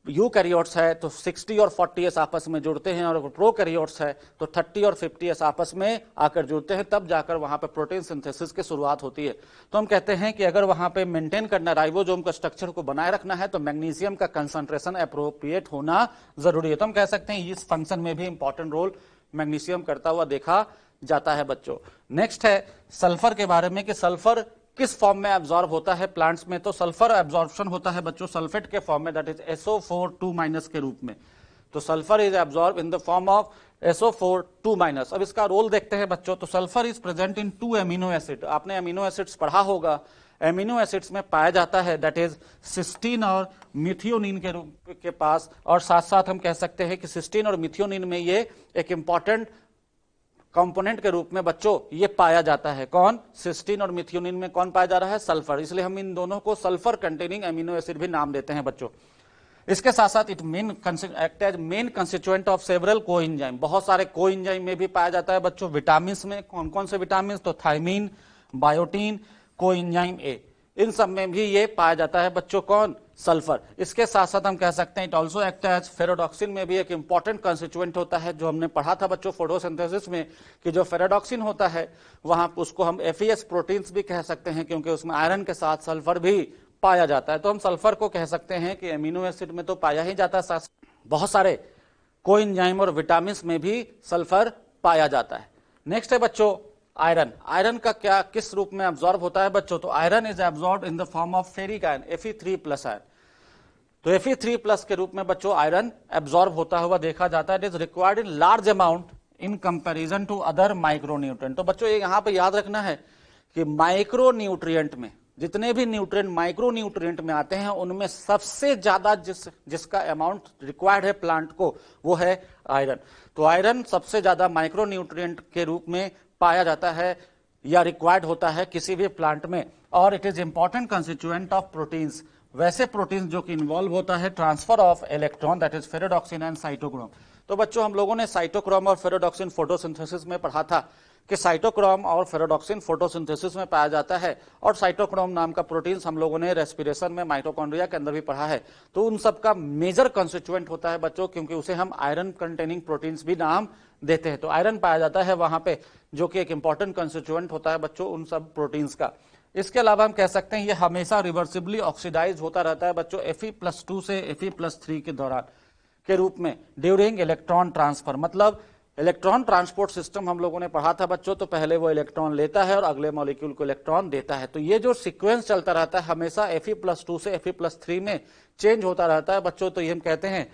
यूकैरियोट्स है तो 60 और 40s आपस में जुड़ते हैं, और प्रोकैरियोट्स है तो 30 और 50s आपस में आकर जुड़ते हैं, तब जाकर वहां पे प्रोटीन सिंथेसिस की शुरुआत होती है। तो हम कहते हैं कि अगर वहां पे मेंटेन करना, राइबोसोम का स्ट्रक्चर को बनाए रखना है, तो मैग्नीशियम का कंसंट्रेशन एप्रोप्रिएट होना जरूरी है। तो हम कह सकते हैं इस फंक्शन में भी इंपॉर्टेंट रोल मैग्नीशियम करता हुआ देखा जाता है बच्चों। नेक्स्ट है सल्फर के बारे में कि सल्फर किस फॉर्म में एब्जॉर्ब होता है प्लांट्स में। तो सल्फर एब्जॉर्प्शन होता है बच्चों सल्फेट के फॉर्म में, दैट इज SO4 2- के रूप में। तो sulphur is absorb in the form of SO4 2-। अब इसका रोल देखते हैं बच्चों। तो sulphur is present in 2 amino acid. आपने अमीनो एसिड्स पढ़ा होगा, एमिनो एसिड्स में पाया जाता है, दैट इज सिस्टीन और मिथियोनिन के रूप के पास, और साथ साथ हम कह सकते हैं कि सिस्टीन और मिथियोनिन में ये एक इंपॉर्टेंट कंपोनेंट के रूप में बच्चों ये पाया जाता है। कौन? सिस्टीन और मिथियोनिन में कौन पाया जा रहा है? सल्फर। इसलिए हम इन दोनों को सल्फर कंटेनिंग एमिनो एसिड भी नाम देते हैं बच्चों। इसके साथ साथ it act as main constituent of several coenzyme. बहुत सारे कोएंजाइम में भी पाया जाता है बच्चों। विटामिन में कौन कौन से विटामिन? तो थायमीन, बायोटीन, कोएंजाइम ए, इन सब में भी ये पाया जाता है बच्चों। कौन? सल्फर। इसके साथ साथ हम कह सकते हैं इट ऑल्सो एक्ट एज फेरोडॉक्सिन में भी एक इंपॉर्टेंट कंस्टिट्यूएंट होता है, जो हमने पढ़ा था बच्चों फोटोसिंथेसिस में कि जो फेरोडॉक्सिन होता है वहां उसको हम FES प्रोटीन्स भी कह सकते हैं, क्योंकि उसमें आयरन के साथ सल्फर भी पाया जाता है। तो हम सल्फर को कह सकते हैं कि एमिनो एसिड में तो पाया ही जाता है, साथ बहुत सारे कोएंजाइम और विटामिन में भी सल्फर पाया जाता है। नेक्स्ट है बच्चों आयरन। आयरन का क्या किस रूप में एब्जॉर्ब होता है बच्चों? तो iron is absorb in the form of ferric ion, Fe3+ ion. तो Fe3+ के रूप में बच्चों आयरन एब्जॉर्ब होता हुआ देखा जाता है। It is required in large amount in comparison to other micronutrient. तो बच्चों ये यहां पे याद रखना है कि माइक्रोन्यूट्रिएंट में जितने भी न्यूट्रिएंट माइक्रोन्यूट्रिएंट में आते हैं, उनमें सबसे ज्यादा जिसका अमाउंट रिक्वायर्ड है प्लांट को, वो है आयरन। तो आयरन सबसे ज्यादा माइक्रोन्यूट्रिएंट के रूप में पाया जाता है या रिक्वायर्ड होता है किसी भी प्लांट में, और it is important constituent of proteins. वैसे प्रोटीन्स जो कि इन्वॉल्व होता है transfer of electron, that is ferredoxin and cytochrome. तो बच्चों हम लोगों ने साइटोक्रोम और फेरोडॉक्सिन फोटोसिंथेसिस में पढ़ा था कि साइटोक्रोम और फेरोडॉक्सिन फोटोसिंथेसिस में पाया जाता है, और साइटोक्रोम नाम का प्रोटीन हम लोगों ने रेस्पिरेशन में माइटोकॉन्ड्रिया के अंदर भी पढ़ा है। तो उन सब का मेजर कंस्टिट्यूएंट होता है बच्चों, क्योंकि उसे हम आयरन कंटेनिंग प्रोटीन्स भी नाम देते हैं। तो आयरन पाया जाता है वहां पे, जो कि एक इंपॉर्टेंट कंस्टिट्यूएंट होता है बच्चों उन सब प्रोटीन्स का। इसके अलावा हम कह सकते हैं ये हमेशा रिवर्सिबली ऑक्सीडाइज होता रहता है बच्चों Fe+2 से Fe+3 के दौरान के रूप में ड्यूरिंग इलेक्ट्रॉन ट्रांसफर। मतलब इलेक्ट्रॉन ट्रांसपोर्ट सिस्टम हम लोगों ने पढ़ा था बच्चों, तो पहले वो इलेक्ट्रॉन लेता है और अगले मॉलिक्यूल को इलेक्ट्रॉन देता है। तो ये जो सीक्वेंस चलता रहता है हमेशा Fe+2 से Fe+3 में चेंज होता रहता है बच्चों। तो ये हम कहते हैं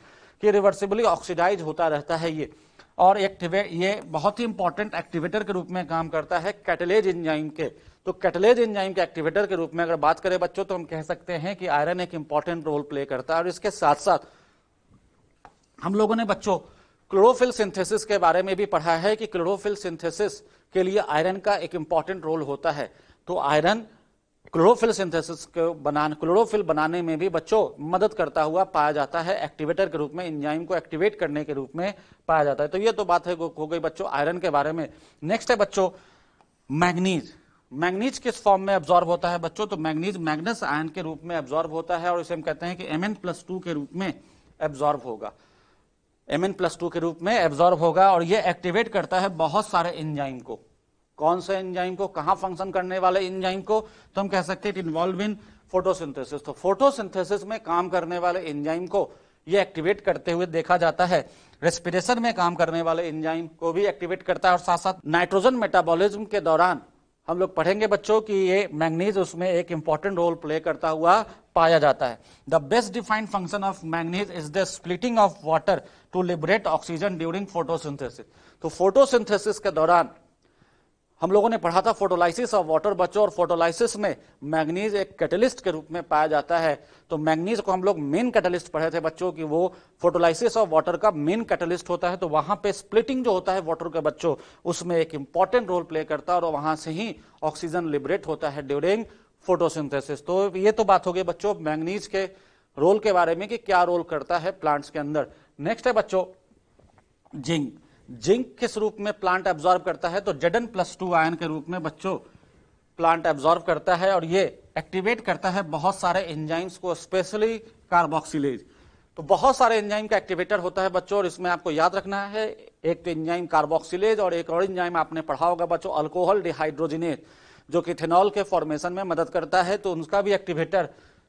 कि रिवर्सिबली ऑक्सीडाइज होता रहता है ये, और ये बहुत ही इंपॉर्टेंट एक्टिवेटर के रूप में काम करता है कैटलेज एंजाइम के। तो कैटलेज एंजाइम के एक्टिवेटर के रूप में अगर बात करें बच्चों, तो हम कह सकते हैं कि आयरन एक इंपॉर्टेंट रोल प्ले करता है। और इसके साथ साथ हम लोगों ने बच्चों क्लोरोफिल सिंथेसिस के बारे में भी पढ़ा है कि क्लोरोफिल सिंथेसिस के लिए आयरन का एक इंपॉर्टेंट रोल होता है। तो आयरन क्लोरोफिल सिंथेसिस को क्लोरोफिल बनाने में भी बच्चों मदद करता हुआ पाया जाता है, एक्टिवेटर के रूप में एंजाइम को एक्टिवेट करने के रूप में पाया जाता है। तो ये तो बात है हो गई बच्चों आयरन के बारे में। नेक्स्ट है बच्चों मैग्नीज। मैग्नीज किस फॉर्म में एब्जॉर्ब होता है बच्चों? तो मैग्नीज मैग्नस आयन के रूप में एब्जॉर्ब होता है, और इसे हम कहते हैं कि Mn+2 के रूप में एब्जॉर्ब होगा। Mn+2 के रूप में एब्जॉर्ब होगा, और ये एक्टिवेट करता है बहुत सारे एंजाइम को। कौन से एंजाइम को? कहां फंक्शन करने वाले एंजाइम को? तो हम कह सकते हैं इट इन्वॉल्व इन फोटोसिंथेसिस। तो फोटोसिंथेसिस में काम करने वाले एंजाइम को ये एक्टिवेट करते हुए देखा जाता है। रेस्पिरेशन में काम करने वाले एंजाइम को भी एक्टिवेट करता है, और साथ साथ नाइट्रोजन मेटाबॉलिज्म के दौरान हम लोग पढ़ेंगे बच्चों कि ये मैग्नीज उसमें एक इंपॉर्टेंट रोल प्ले करता हुआ पाया जाता है। The best defined function of manganese is the splitting of water to liberate oxygen during photosynthesis. तो फोटोसिंथेसिस के दौरान हम लोगों ने पढ़ा था फोटोलाइसिस ऑफ वाटर बच्चों, और फोटोलाइसिस में मैग्नीज एक कैटलिस्ट के रूप में पाया जाता है। तो मैग्नीज को हम लोग मेन कैटलिस्ट पढ़े थे बच्चों कि वो फोटोलाइसिस ऑफ वाटर का मेन कैटलिस्ट होता है। तो वहां पे स्प्लिटिंग जो होता है वाटर के बच्चों, उसमें एक इंपॉर्टेंट रोल प्ले करता है, और वहां से ही ऑक्सीजन लिबरेट होता है ड्यूरिंग फोटोसिंथेसिस। तो ये तो बात हो गई बच्चों मैग्नीज के रोल के बारे में कि क्या रोल करता है प्लांट्स के अंदर। नेक्स्ट है बच्चों जिंक। जिंक किस रूप में प्लांट एब्जॉर्ब करता है, तो Zn+2 आयन के रूप में बच्चों प्लांट एब्जॉर्ब करता है और ये एक्टिवेट करता है बहुत सारे एंजाइम्स को, स्पेशली कार्बोक्सिलेज। तो बहुत सारे एंजाइम का एक्टिवेटर होता है बच्चों, और इसमें आपको याद रखना है एक तो एंजाइम कार्बोक्सिलेज और एक और एंजाइम आपने पढ़ा होगा बच्चों अल्कोहल डिहाइड्रोजिनेज, जो कि इथेनॉल के फॉर्मेशन में मदद करता है। तो उनका भी एक्टिवेटर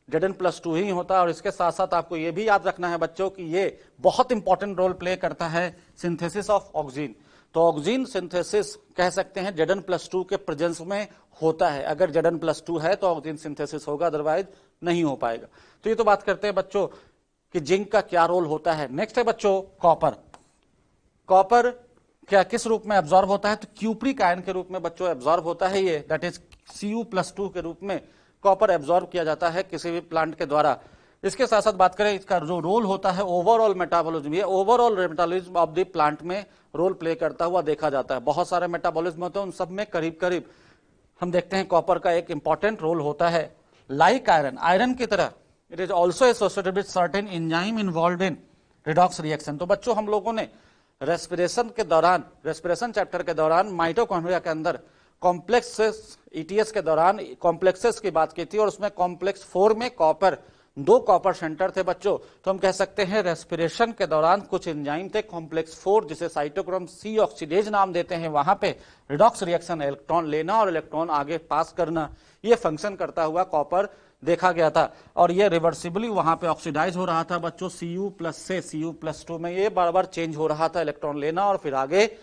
Zn+2 ही होता है। और इसके साथ साथ आपको ये भी याद रखना है बच्चों कि ये बहुत इंपॉर्टेंट रोल प्ले करता है सिंथेसिस ऑफ ऑक्सीजन। तो ऑक्सीजन सिंथेसिस कह सकते हैं Zn+2 के प्रेजेंस में होता है। अगर Zn+2 है तो ऑक्सीजन सिंथेसिस होगा, अदरवाइज नहीं हो पाएगा। तो ये तो बात करते हैं बच्चों कि जिंक का क्या रोल होता है। नेक्स्ट है बच्चों कॉपर। कॉपर क्या किस रूप में एब्जॉर्ब होता है, तो क्यूप्रिक आयन के रूप में बच्चों एब्जॉर्ब होता है ये, दैट इज Cu+2 के रूप में कॉपर एब्जॉर्ब किया जाता है किसी भी प्लांट के द्वारा। इसके साथ साथ बात करें इसका जो रोल होता है ओवरऑल मेटाबॉलिज्म, ये overall metabolism of the plant में रोल प्ले करता हुआ देखा जाता है। बहुत सारे मेटाबॉलिज्म होते हैं, उन सब में करीब करीब हम देखते हैं कॉपर का एक इंपॉर्टेंट रोल होता है। लाइक आयरन, आयरन की तरह it is also associated with certain enzyme involved in redox reaction. तो बच्चों हम लोगों ने रेस्पिरेशन के दौरान, रेस्पिरेशन चैप्टर के दौरान माइटोकॉन्ड्रिया के अंदर कॉम्प्लेक्सेस, ईटीएस के दौरान कॉम्प्लेक्सेस की बात की थी, और उसमें कॉम्प्लेक्स 4 में कॉपर, 2 कॉपर सेंटर थे बच्चों। तो हम कह सकते हैं रेस्पिरेशन के दौरान कुछ एंजाइम थे कॉम्प्लेक्स 4 जिसे साइटोक्रोम सी ऑक्सीडेज नाम देते हैं, वहां पे रिडॉक्स रिएक्शन इलेक्ट्रॉन लेना और इलेक्ट्रॉन आगे पास करना, ये फंक्शन करता हुआ कॉपर देखा गया था। और ये रिवर्सिबली वहां पे ऑक्सीडाइज हो रहा था बच्चों, Cu+ से Cu+2 में ये बार बार चेंज हो रहा था, इलेक्ट्रॉन लेना और फिर आगे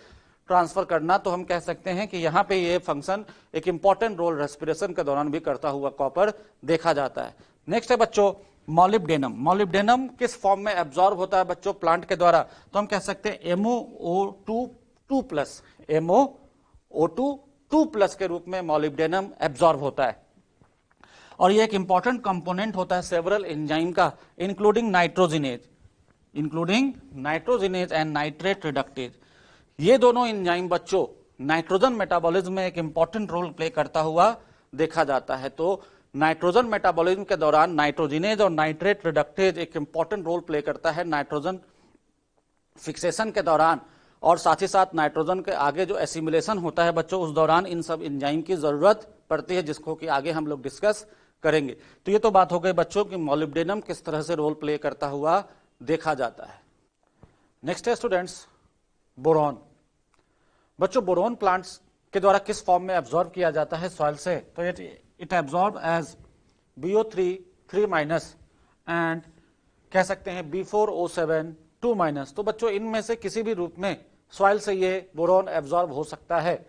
ट्रांसफर करना। तो हम कह सकते हैं कि यहाँ पे ये फंक्शन एक इंपॉर्टेंट रोल रेस्पिरेशन के दौरान भी करता हुआ कॉपर देखा जाता है। नेक्स्ट है बच्चों मॉलिब्डेनम। मॉलिब्डेनम किस फॉर्म में एब्जॉर्ब होता है बच्चों प्लांट के द्वारा, तो हम कह सकते हैं MoO2+, MoO2+ के रूप में मॉलिब्डेनम एब्जॉर्ब होता है। और ये एक इंपॉर्टेंट कंपोनेंट होता है सेवरल एंजाइम का, including nitrogenase and nitrate reductase. ये दोनों एंजाइम बच्चों नाइट्रोजन मेटाबॉलिज्म में एक इंपॉर्टेंट रोल प्ले करता हुआ देखा जाता है। तो नाइट्रोजन मेटाबॉलिज्म के दौरान नाइट्रोजिनेज और नाइट्रेट रिडक्टेज एक इंपॉर्टेंट रोल प्ले करता है नाइट्रोजन फिक्सेशन के दौरान, और साथ ही साथ नाइट्रोजन के आगे जो एसिमिलेशन होता है बच्चों उस दौरान इन सब एंजाइम की जरूरत पड़ती है, जिसको कि आगे हम लोग डिस्कस करेंगे। तो ये तो बात हो गई बच्चों कि मॉलिब्डेनम किस तरह से रोल प्ले करता हुआ देखा जाता है। नेक्स्ट है स्टूडेंट्स बोरॉन। बच्चों बोरॉन प्लांट्स के द्वारा किस फॉर्म में एब्जॉर्ब किया जाता है सॉइल से, तो it absorb as BO3 3- and कह सकते हैं B4O7 2-। तो बच्चों इनमें से किसी भी रूप में सॉइल से ये बोरॉन एब्जॉर्ब हो सकता है।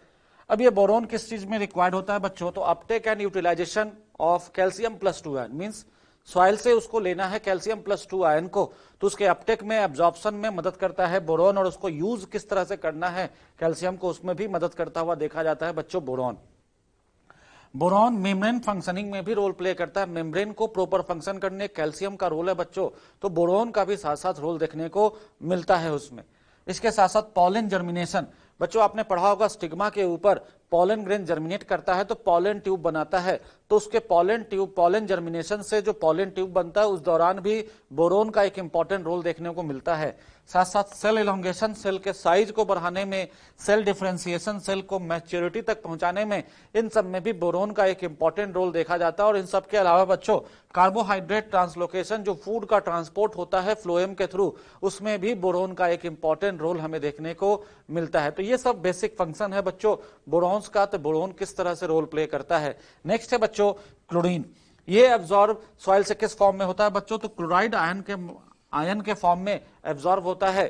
अब ये बोरॉन किस चीज में रिक्वायर्ड होता है बच्चों, तो uptake and utilization of Ca+2 ion, means soil से उसको लेना है Ca+2 आयन को, तो उसके अपटेक में एब्जॉर्प्शन में मदद करता है बोरॉन, और उसको यूज किस तरह से करना है कैल्शियम को उसमें भी मदद करता हुआ देखा जाता है बच्चों बोरॉन। बोरॉन मेम्ब्रेन फंक्शनिंग में भी रोल प्ले करता है, मेम्ब्रेन को प्रॉपर फंक्शन करने कैल्शियम का रोल है बच्चों, तो बोरॉन का भी साथ साथ रोल देखने को मिलता है उसमें। इसके साथ साथ पॉलन जर्मिनेशन, बच्चों आपने पढ़ा होगा स्टिग्मा के ऊपर पॉलन ग्रेन जर्मिनेट करता है तो पॉलन ट्यूब बनाता है, तो उसके पॉलन जर्मिनेशन से जो पॉलन ट्यूब बनता है उस दौरान भी बोरॉन का एक इंपॉर्टेंट रोल देखने को मिलता है। साथ साथ सेल एलोंगेशन, सेल के साइज को बढ़ाने में, सेल डिफरेंशिएशन, सेल को मैच्योरिटी तक पहुंचाने में, इन सब में भी बोरॉन का एक इंपॉर्टेंट रोल देखा जाता है। और इन सब के अलावा बच्चों कार्बोहाइड्रेट ट्रांसलोकेशन, जो फूड का ट्रांसपोर्ट होता है फ्लोएम के थ्रू, उसमें भी बोरॉन का एक इंपॉर्टेंट रोल हमें देखने को मिलता है। तो ये सब बेसिक फंक्शन है बच्चों बोरॉन्स का, तो बोरॉन किस तरह से रोल प्ले करता है। नेक्स्ट है बच्चों क्लोरीन। ये एब्जॉर्ब सॉइल से किस फॉर्म में होता है बच्चों, तो क्लोराइड आयन के फॉर्म में एब्जॉर्ब होता है,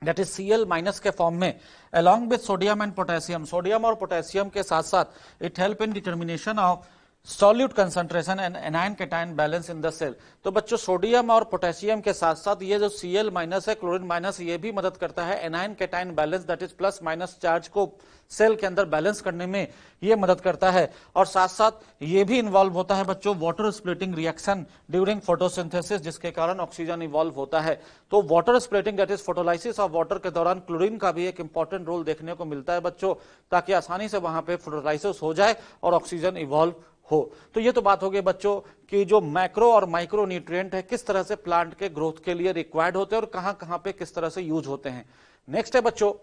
दैट इज Cl- के फॉर्म में, along with sodium and potassium. Sodium और पोटेशियम के साथ साथ it help in determination of solute concentration and anion cation balance in the cell. तो बच्चों सोडियम और पोटेशियम के साथ साथ ये जो Cl- है, क्लोरीन माइनस, ये भी मदद करता है anion cation balance, that is plus- charge को सेल के अंदर बैलेंस करने में ये मदद करता है। और साथ साथ ये भी इन्वॉल्व होता है बच्चों water splitting reaction during photosynthesis, जिसके कारण ऑक्सीजन इवॉल्व होता है। तो water splitting that is photolysis of water के दौरान क्लोरीन का भी एक इंपॉर्टेंट रोल देखने को मिलता है बच्चों, ताकि आसानी से वहां पे फोटोलाइसिस हो जाए और ऑक्सीजन इवॉल्व हो। तो ये तो बात हो गई बच्चों कि जो मैक्रो और माइक्रो न्यूट्रिएंट है किस तरह से प्लांट के ग्रोथ के लिए रिक्वायर्ड होते हैं और कहां कहां पे किस तरह से यूज होते हैं। नेक्स्ट है बच्चों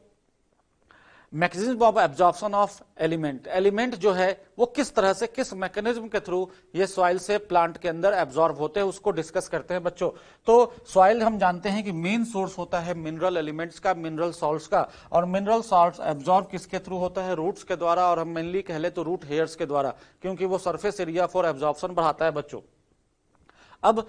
mechanism of absorption of element. Element जो है वो किस तरह से किस मैकेनिज्म के थ्रू ये सॉइल से प्लांट के अंदर एब्जॉर्ब होते हैं उसको डिस्कस करते हैं बच्चों। तो सॉइल हम जानते हैं कि मेन सोर्स होता है मिनरल एलिमेंट्स का, मिनरल सॉल्ट्स का, और मिनरल सॉल्ट्स एब्जॉर्ब किसके थ्रू होता है, रूट्स के द्वारा, और हम मेनली कह ले तो रूट हेयर्स के द्वारा, क्योंकि वो सरफेस एरिया फॉर एब्जॉर्प्शन बढ़ाता है बच्चों। अब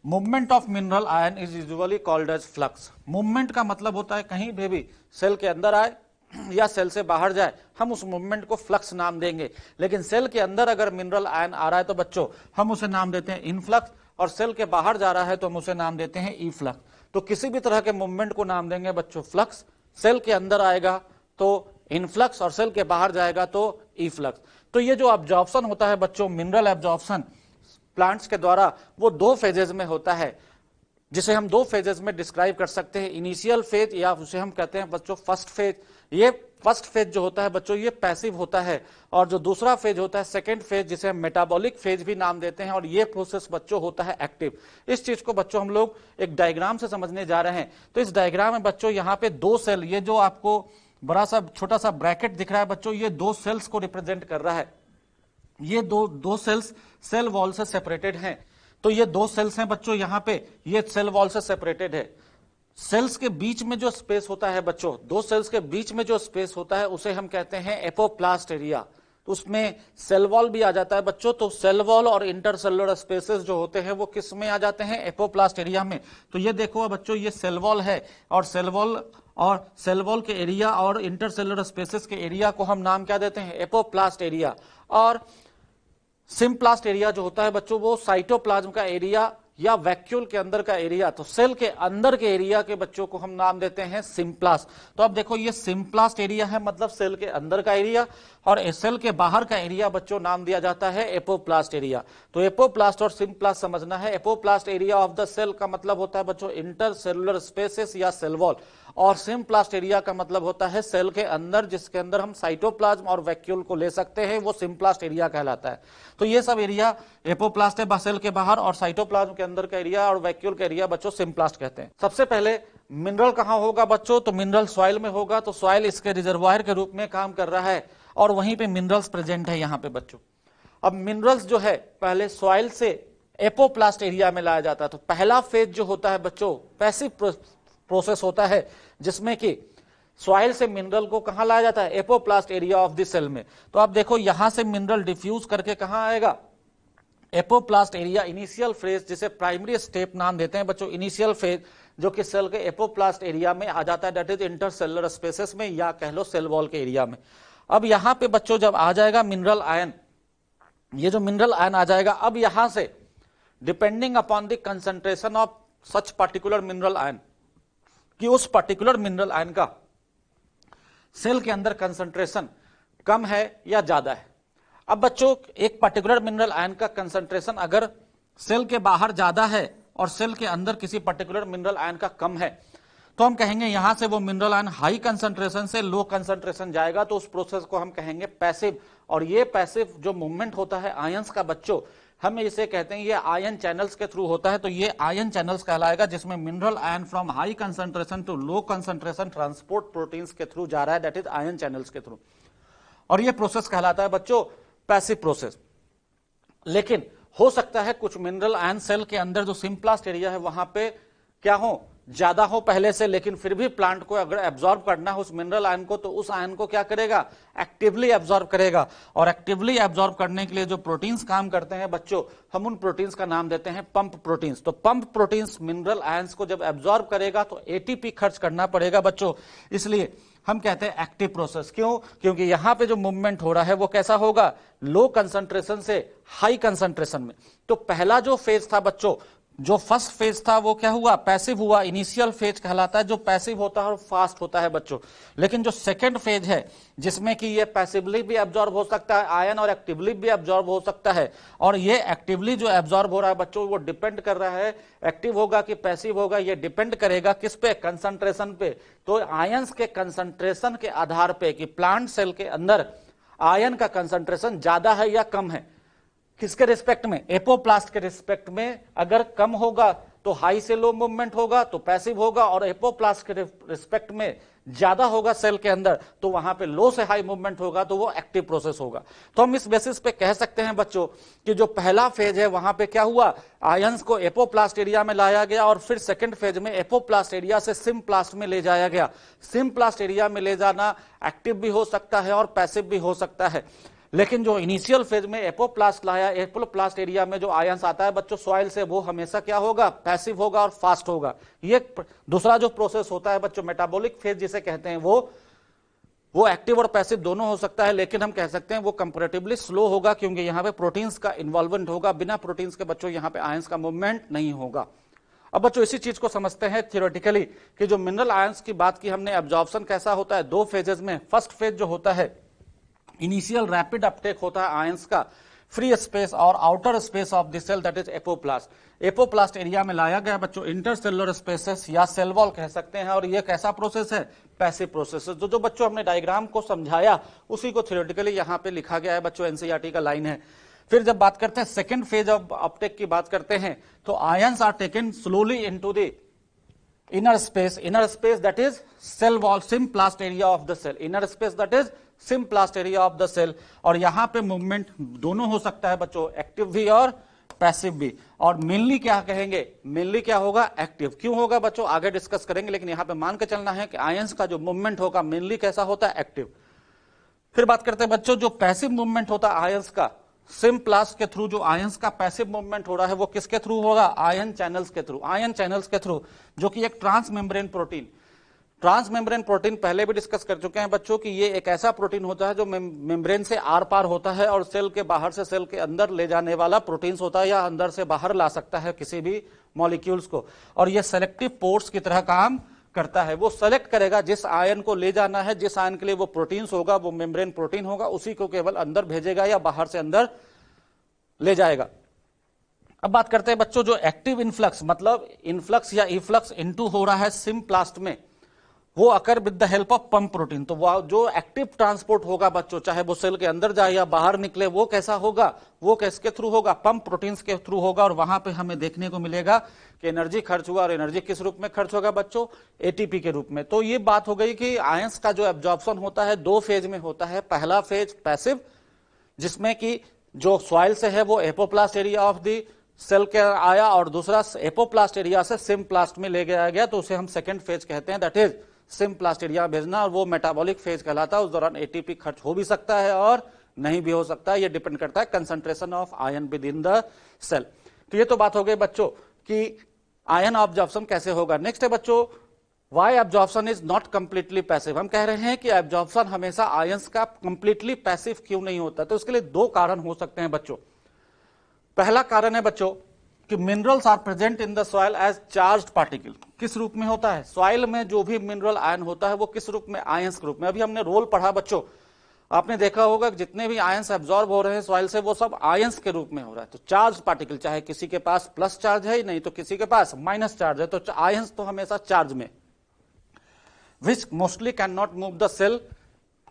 movement of mineral ion is usually called as flux. Movement का मतलब होता है कहीं भी सेल के अंदर आए या सेल से बाहर जाए, हम उस मूवमेंट को फ्लक्स नाम देंगे। लेकिन सेल के अंदर अगर मिनरल आयन आ रहा है तो बच्चों हम उसे नाम देते हैं इनफ्लक्स, और सेल के बाहर जा रहा है तो हम उसे नाम देते हैं ई फ्लक्स। तो किसी भी तरह के मूवमेंट को नाम देंगे बच्चों फ्लक्स। सेल के अंदर आएगा तो इनफ्लक्स और सेल के बाहर जाएगा तो ई फ्लक्स। तो ये जो एब्जॉर्प्शन होता है बच्चों, मिनरल एब्जॉर्प्शन प्लांट्स के द्वारा, वो दो फेजेस में होता है, जिसे हम दो फेजेस में डिस्क्राइब कर सकते हैं, इनिशियल फेज या उसे हम कहते हैं बच्चों फर्स्ट फेज। ये फर्स्ट फेज जो होता है बच्चों ये पैसिव होता है, और जो दूसरा फेज होता है सेकंड फेज, जिसे हम मेटाबॉलिक फेज भी नाम देते हैं, और ये प्रोसेस बच्चों होता है एक्टिव। इस चीज को बच्चों हम लोग एक डायग्राम से समझने जा रहे हैं। तो इस डायग्राम में बच्चों यहाँ पे दो सेल, ये जो आपको बड़ा सा छोटा सा ब्रैकेट दिख रहा है बच्चों, ये दो सेल्स को रिप्रेजेंट कर रहा है। ये दो सेल्स सेल वॉल से सेपरेटेड हैं। तो ये दो सेल्स हैं बच्चों, यहाँ पे ये सेल वॉल से सेपरेटेड है। सेल्स के बीच में जो स्पेस होता है बच्चों, दो सेल्स के बीच में जो स्पेस होता है उसे हम कहते हैं एपोप्लास्ट एरिया। तो उसमें सेल वॉल भी आ जाता है बच्चों। तो सेल वॉल और इंटरसेलुलर स्पेसेस जो होते हैं वो किस में आ जाते हैं, एपोप्लास्ट एरिया में। तो ये देखो बच्चों ये सेल वॉल है, और सेल वॉल के एरिया और इंटरसेलुलर स्पेसेस के एरिया को हम नाम क्या देते हैं, एपोप्लास्ट एरिया। और सिम्प्लास्ट एरिया जो होता है बच्चों वो साइटोप्लाज्म का एरिया या वैक्यूल के अंदर का एरिया। तो सेल के अंदर के एरिया के बच्चों को हम नाम देते हैं सिम्प्लास्ट। तो अब देखो ये सिम्प्लास्ट एरिया है, मतलब सेल के अंदर का एरिया, और सेल के बाहर का एरिया बच्चों नाम दिया जाता है एपोप्लास्ट एरिया। तो एपोप्लास्ट और सिम्प्लास्ट समझना है। Apoplast area of the cell का मतलब होता है बच्चों इंटरसेलुलर स्पेसेस या सेल वॉल, और सिम्प्लास्ट एरिया का मतलब होता है सेल के अंदर, जिसके अंदर हम साइटोप्लाज्म और वैक्यूल को ले सकते हैं, वो सिम्प्लास्ट एरिया कहलाता है। तो ये सब एरिया एपोप्लास्ट है सेल के बाहर, और साइटोप्लाज्म के अंदर का एरिया और वैक्यूल का एरिया बच्चों सिम्प्लास्ट कहते हैं। सबसे पहले मिनरल कहां होगा बच्चों, तो मिनरल सॉइल में होगा। तो सॉइल इसके रिजर्वायर के रूप में काम कर रहा है, और वहीं पे मिनरल्स प्रेजेंट है यहाँ पे बच्चों। अब मिनरल्स जो है पहले सॉइल से एपोप्लास्ट एरिया में लाया जाता है। तो पहला फेज जो होता है बच्चों पैसिव प्रोसेस होता है, जिसमें कि सॉइल से मिनरल को कहां लाया जाता है, apoplast area of the cell में। तो आप देखो यहां से मिनरल डिफ्यूज करके कहां आएगा, एपोप्लास्ट एरिया। इनिशियल फेज जिसे प्राइमरी स्टेप नाम देते हैं बच्चों, इनिशियल फेज जो कि सेल के एपोप्लास्ट एरिया में आ जाता है, दैट इज इंटरसेलुलर स्पेसेस में, या कह लो सेल वॉल के एरिया में। अब यहां पे बच्चों जब आ जाएगा मिनरल आयन, ये जो मिनरल आयन आ जाएगा, अब यहां से depending upon the concentration of such particular mineral ion, कि उस पर्टिकुलर मिनरल आयन का सेल के अंदर कंसंट्रेशन कम है या ज्यादा है। अब बच्चों एक पर्टिकुलर मिनरल आयन का कंसंट्रेशन अगर सेल के बाहर ज्यादा है और सेल के अंदर किसी पर्टिकुलर मिनरल आयन का कम है, तो हम कहेंगे यहां से वो मिनरल आयन हाई कंसंट्रेशन से लो कंसंट्रेशन जाएगा, तो उस प्रोसेस को हम कहेंगे पैसिव। और ये पैसिव जो मूवमेंट होता है आयंस का बच्चों, हम इसे कहते हैं ये आयन चैनल्स के थ्रू होता है। तो ये आयन चैनल्स कहलाएगा, जिसमें mineral ion from high concentration to low concentration transport proteins के थ्रू जा रहा है, दैट इज आयन चैनल्स के थ्रू। और ये प्रोसेस कहलाता है बच्चों पैसिव प्रोसेस। लेकिन हो सकता है कुछ मिनरल आयन सेल के अंदर जो सिम्प्लास्ट एरिया है वहां पे क्या हो, ज्यादा हो पहले से, लेकिन फिर भी प्लांट को अगर एब्जॉर्ब करना है उस मिनरल आयन को, तो उस आयन को क्या करेगा, एक्टिवली एब्जॉर्ब करेगा। और एक्टिवली एब्जॉर्ब करने के लिए जो प्रोटीन्स काम करते हैं बच्चों, हम उन प्रोटीन्स का नाम देते हैं पंप प्रोटीन्स। तो पंप प्रोटीन्स मिनरल आयंस को जब एब्जॉर्ब करेगा तो एटीपी खर्च करना पड़ेगा बच्चों, इसलिए हम कहते हैं एक्टिव प्रोसेस। क्यों, क्योंकि यहां पे जो मूवमेंट हो रहा है वो कैसा होगा, लो कंसंट्रेशन से हाई कंसंट्रेशन में। तो पहला जो फेज था बच्चों, जो फर्स्ट फेज था वो क्या हुआ, पैसिव हुआ। इनिशियल फेज कहलाता है जो पैसिव होता है और फास्ट होता है बच्चों। लेकिन जो सेकंड फेज है जिसमें कि ये पैसिवली भी एब्जॉर्ब हो सकता है आयन और एक्टिवली भी एब्जॉर्ब हो सकता है, और ये एक्टिवली जो एब्जॉर्ब हो रहा है बच्चों वो डिपेंड कर रहा है एक्टिव होगा कि पैसिव होगा, ये डिपेंड करेगा किस पे, कंसंट्रेशन पे। तो आयंस के कंसंट्रेशन के आधार पे कि प्लांट सेल के अंदर आयन का कंसंट्रेशन ज्यादा है या कम है, किसके रिस्पेक्ट में? एपोप्लास्ट के रिस्पेक्ट में। अगर कम होगा तो हाई से लो मूवमेंट होगा तो पैसिव होगा, और एपोप्लास्ट के रिस्पेक्ट में ज्यादा होगा सेल के अंदर तो वहां पे लो से हाई मूवमेंट होगा तो वो एक्टिव प्रोसेस होगा। तो हम इस बेसिस पे कह सकते हैं बच्चों कि जो पहला फेज है वहां पे क्या हुआ, आयंस को एपोप्लास्ट एरिया में लाया गया, और फिर सेकंड फेज में एपोप्लास्ट एरिया से सिम्प्लास्ट में ले जाया गया। सिम्प्लास्ट एरिया में ले जाना एक्टिव भी हो सकता है और पैसिव भी हो सकता है, लेकिन जो इनिशियल फेज में एपोप्लास्ट लाया, एपोप्लास्ट एरिया में जो आयंस आता है बच्चों सॉइल से, वो हमेशा क्या होगा, पैसिव होगा और फास्ट होगा। ये दूसरा जो प्रोसेस होता है बच्चों मेटाबॉलिक फेज जिसे कहते हैं, वो एक्टिव और पैसिव दोनों हो सकता है, लेकिन हम कह सकते हैं वो कंपैरेटिवली स्लो होगा क्योंकि यहां पे प्रोटीन्स का इन्वॉल्वमेंट होगा। बिना प्रोटीन्स के बच्चों यहां पे आयंस का मूवमेंट नहीं होगा। अब बच्चों इसी चीज को समझते हैं थियोरेटिकली कि जो मिनरल आयंस की बात की हमने, एब्जॉर्प्शन कैसा होता है दो फेजेस में। फर्स्ट फेज जो होता है इनिशियल रैपिड अपटेक होता है आयंस का फ्री स्पेस और outer space of the cell, that is apoplast. Apoplast area में लाया गया बच्चों इंटरसेलुलर स्पेसेस या सेल वॉल कह सकते हैं, और ये कैसा प्रोसेस है, पैसिव प्रोसेस। जो बच्चों हमने डायग्राम को समझाया उसी को थियोरेटिकली यहां पे लिखा गया है बच्चों, एनसीईआरटी का लाइन है। फिर जब बात करते हैं सेकेंड फेज ऑफ अपटेक की बात करते हैं तो ions are taken slowly into the inner space that is cell wall, symplast area of the cell, inner space that is symplast area of the cell। और यहां पे मूवमेंट दोनों हो सकता है बच्चों, एक्टिव भी और पैसिव भी। और मेनली क्या कहेंगे, मेनली क्या होगा, एक्टिव। क्यों होगा बच्चों आगे डिस्कस करेंगे, लेकिन यहां पे मान के चलना है कि आयंस का जो मूवमेंट होगा मेनली कैसा होता है, एक्टिव। फिर बात करते हैं बच्चों जो पैसिव मूवमेंट होता है आयंस का, सिम्प्लास्ट के थ्रू जो आयंस का पैसिव मूवमेंट हो रहा है वो किसके थ्रू होगा, आयन चैनल्स के थ्रू। आयन चैनल्स के थ्रू जो कि एक ट्रांसमेम्ब्रेन प्रोटीन, ट्रांसमेम्ब्रेन प्रोटीन पहले भी डिस्कस कर चुके हैं बच्चों कि ये एक ऐसा प्रोटीन होता है जो मेम्ब्रेन से आर पार होता है और सेल के बाहर से सेल के अंदर ले जाने वाला प्रोटीन होता है, या अंदर से बाहर ला सकता है किसी भी मॉलिक्यूल्स को। और ये सेलेक्टिव पोर्ट्स की तरह काम करता है, वो सेलेक्ट करेगा जिस आयन को ले जाना है, जिस आयन के लिए वो प्रोटीन्स होगा, वो मेम्ब्रेन प्रोटीन होगा, उसी को केवल अंदर भेजेगा या बाहर से अंदर ले जाएगा। अब बात करते हैं बच्चों जो एक्टिव इनफ्लक्स, मतलब इनफ्लक्स या इफ्लक्स इनटू हो रहा है सिम्प्लास्ट में, वो अकर with the help of pump protein. तो वो जो एक्टिव ट्रांसपोर्ट होगा बच्चों, चाहे वो सेल के अंदर जाए या बाहर निकले, वो कैसा होगा, वो किसके थ्रू होगा, पंप प्रोटीन्स के थ्रू होगा। और वहां पे हमें देखने को मिलेगा कि एनर्जी खर्च हुआ, और एनर्जी किस रूप में खर्च होगा बच्चों, एटीपी के रूप में। तो ये बात हो गई कि आयंस का जो एब्जॉर्प्शन होता है दो फेज में होता है। पहला फेज पैसिव, जिसमें कि जो सॉइल से है वो apoplast area of the cell के आया, और दूसरा एपोप्लास्ट एरिया से सिम्प्लास्ट में ले गया गया, तो उसे हम सेकंड फेज कहते हैं, दैट इज सिम्प्लास्ट एरिया भेजना। और वो मेटाबॉलिक फेज कहलाता है। उस दौरान एटीपी खर्च हो भी सकता है और नहीं भी हो सकता है, ये डिपेंड करता है concentration of ion within the cell. तो ये तो बात हो गई बच्चों कि आयन ऑब्जॉर्प्शन कैसे होगा। नेक्स्ट है बच्चों why absorption is not completely passive. हम कह रहे हैं कि एब्जॉर्प्शन हमेशा आयंस का कंप्लीटली पैसिव क्यों नहीं होता, तो इसके लिए दो कारण हो सकते हैं बच्चों। पहला कारण है बच्चों कि minerals are present in the soil as charged particle. किस रूप में होता है, सॉइल में जो भी मिनरल आयन होता है वो किस रूप में, आयंस के रूप में। अभी हमने रोल पढ़ा बच्चों, आपने देखा होगा कि जितने भी आयंस एब्जॉर्ब हो रहे हैं सॉइल से वो सब आयंस के रूप में हो रहा है। तो चार्ज पार्टिकल, चाहे किसी के पास प्लस चार्ज है नहीं तो किसी के पास माइनस चार्ज है, तो आयंस तो हमेशा चार्ज में, which mostly can not move the cell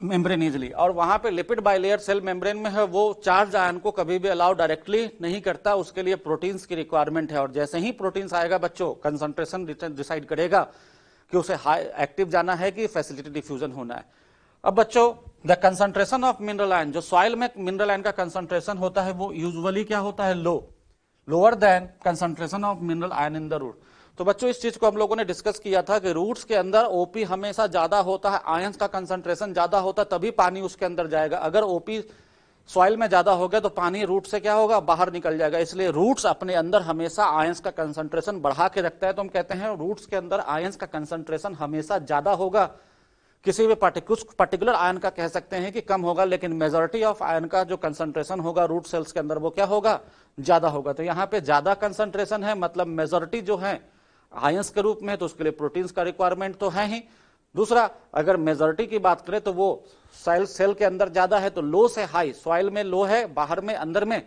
membrane easily. और वहां पे लिपिड बाइलेयर सेल मेम्ब्रेन में है, वो चार्ज आयन को कभी भी अलाउ डायरेक्टली नहीं करता, उसके लिए प्रोटीन्स की रिक्वायरमेंट है। और जैसे ही प्रोटीन्स आएगा बच्चों, कंसंट्रेशन डिसाइड करेगा कि उसे हाई एक्टिव जाना है कि फैसिलिटी डिफ्यूजन होना है। अब बच्चों the concentration of mineral ion, जो सॉइल में मिनरल आयन का कंसंट्रेशन होता है वो यूजुअली क्या होता है, lower than concentration of mineral ion in the root. तो बच्चों इस चीज को हम लोगों ने डिस्कस किया था कि रूट्स के अंदर ओपी हमेशा ज्यादा होता है, आयंस का कंसंट्रेशन ज्यादा होता है, तभी पानी उसके अंदर जाएगा। अगर ओपी सॉइल में ज्यादा हो गया तो पानी रूट से क्या होगा, बाहर निकल जाएगा। इसलिए रूट्स अपने अंदर हमेशा आयंस का कंसंट्रेशन बढ़ा के रखता है। तो हम कहते हैं रूट्स के अंदर आयंस का कंसंट्रेशन हमेशा ज्यादा होगा। किसी भी पर्टिकुलर आयन का कह सकते हैं कि कम होगा, लेकिन मेजॉरिटी ऑफ आयन का जो कंसंट्रेशन होगा रूट सेल्स के अंदर वो क्या होगा, ज्यादा होगा। तो यहाँ पे ज्यादा कंसंट्रेशन है, मतलब मेजॉरिटी जो है आयंस के रूप में, तो उसके लिए प्रोटीन्स का रिक्वायरमेंट तो है ही। दूसरा, अगर मेजॉरिटी की बात करें तो वो सेल के अंदर ज्यादा है, तो लो से हाई, सॉइल में लो है, बाहर में अंदर में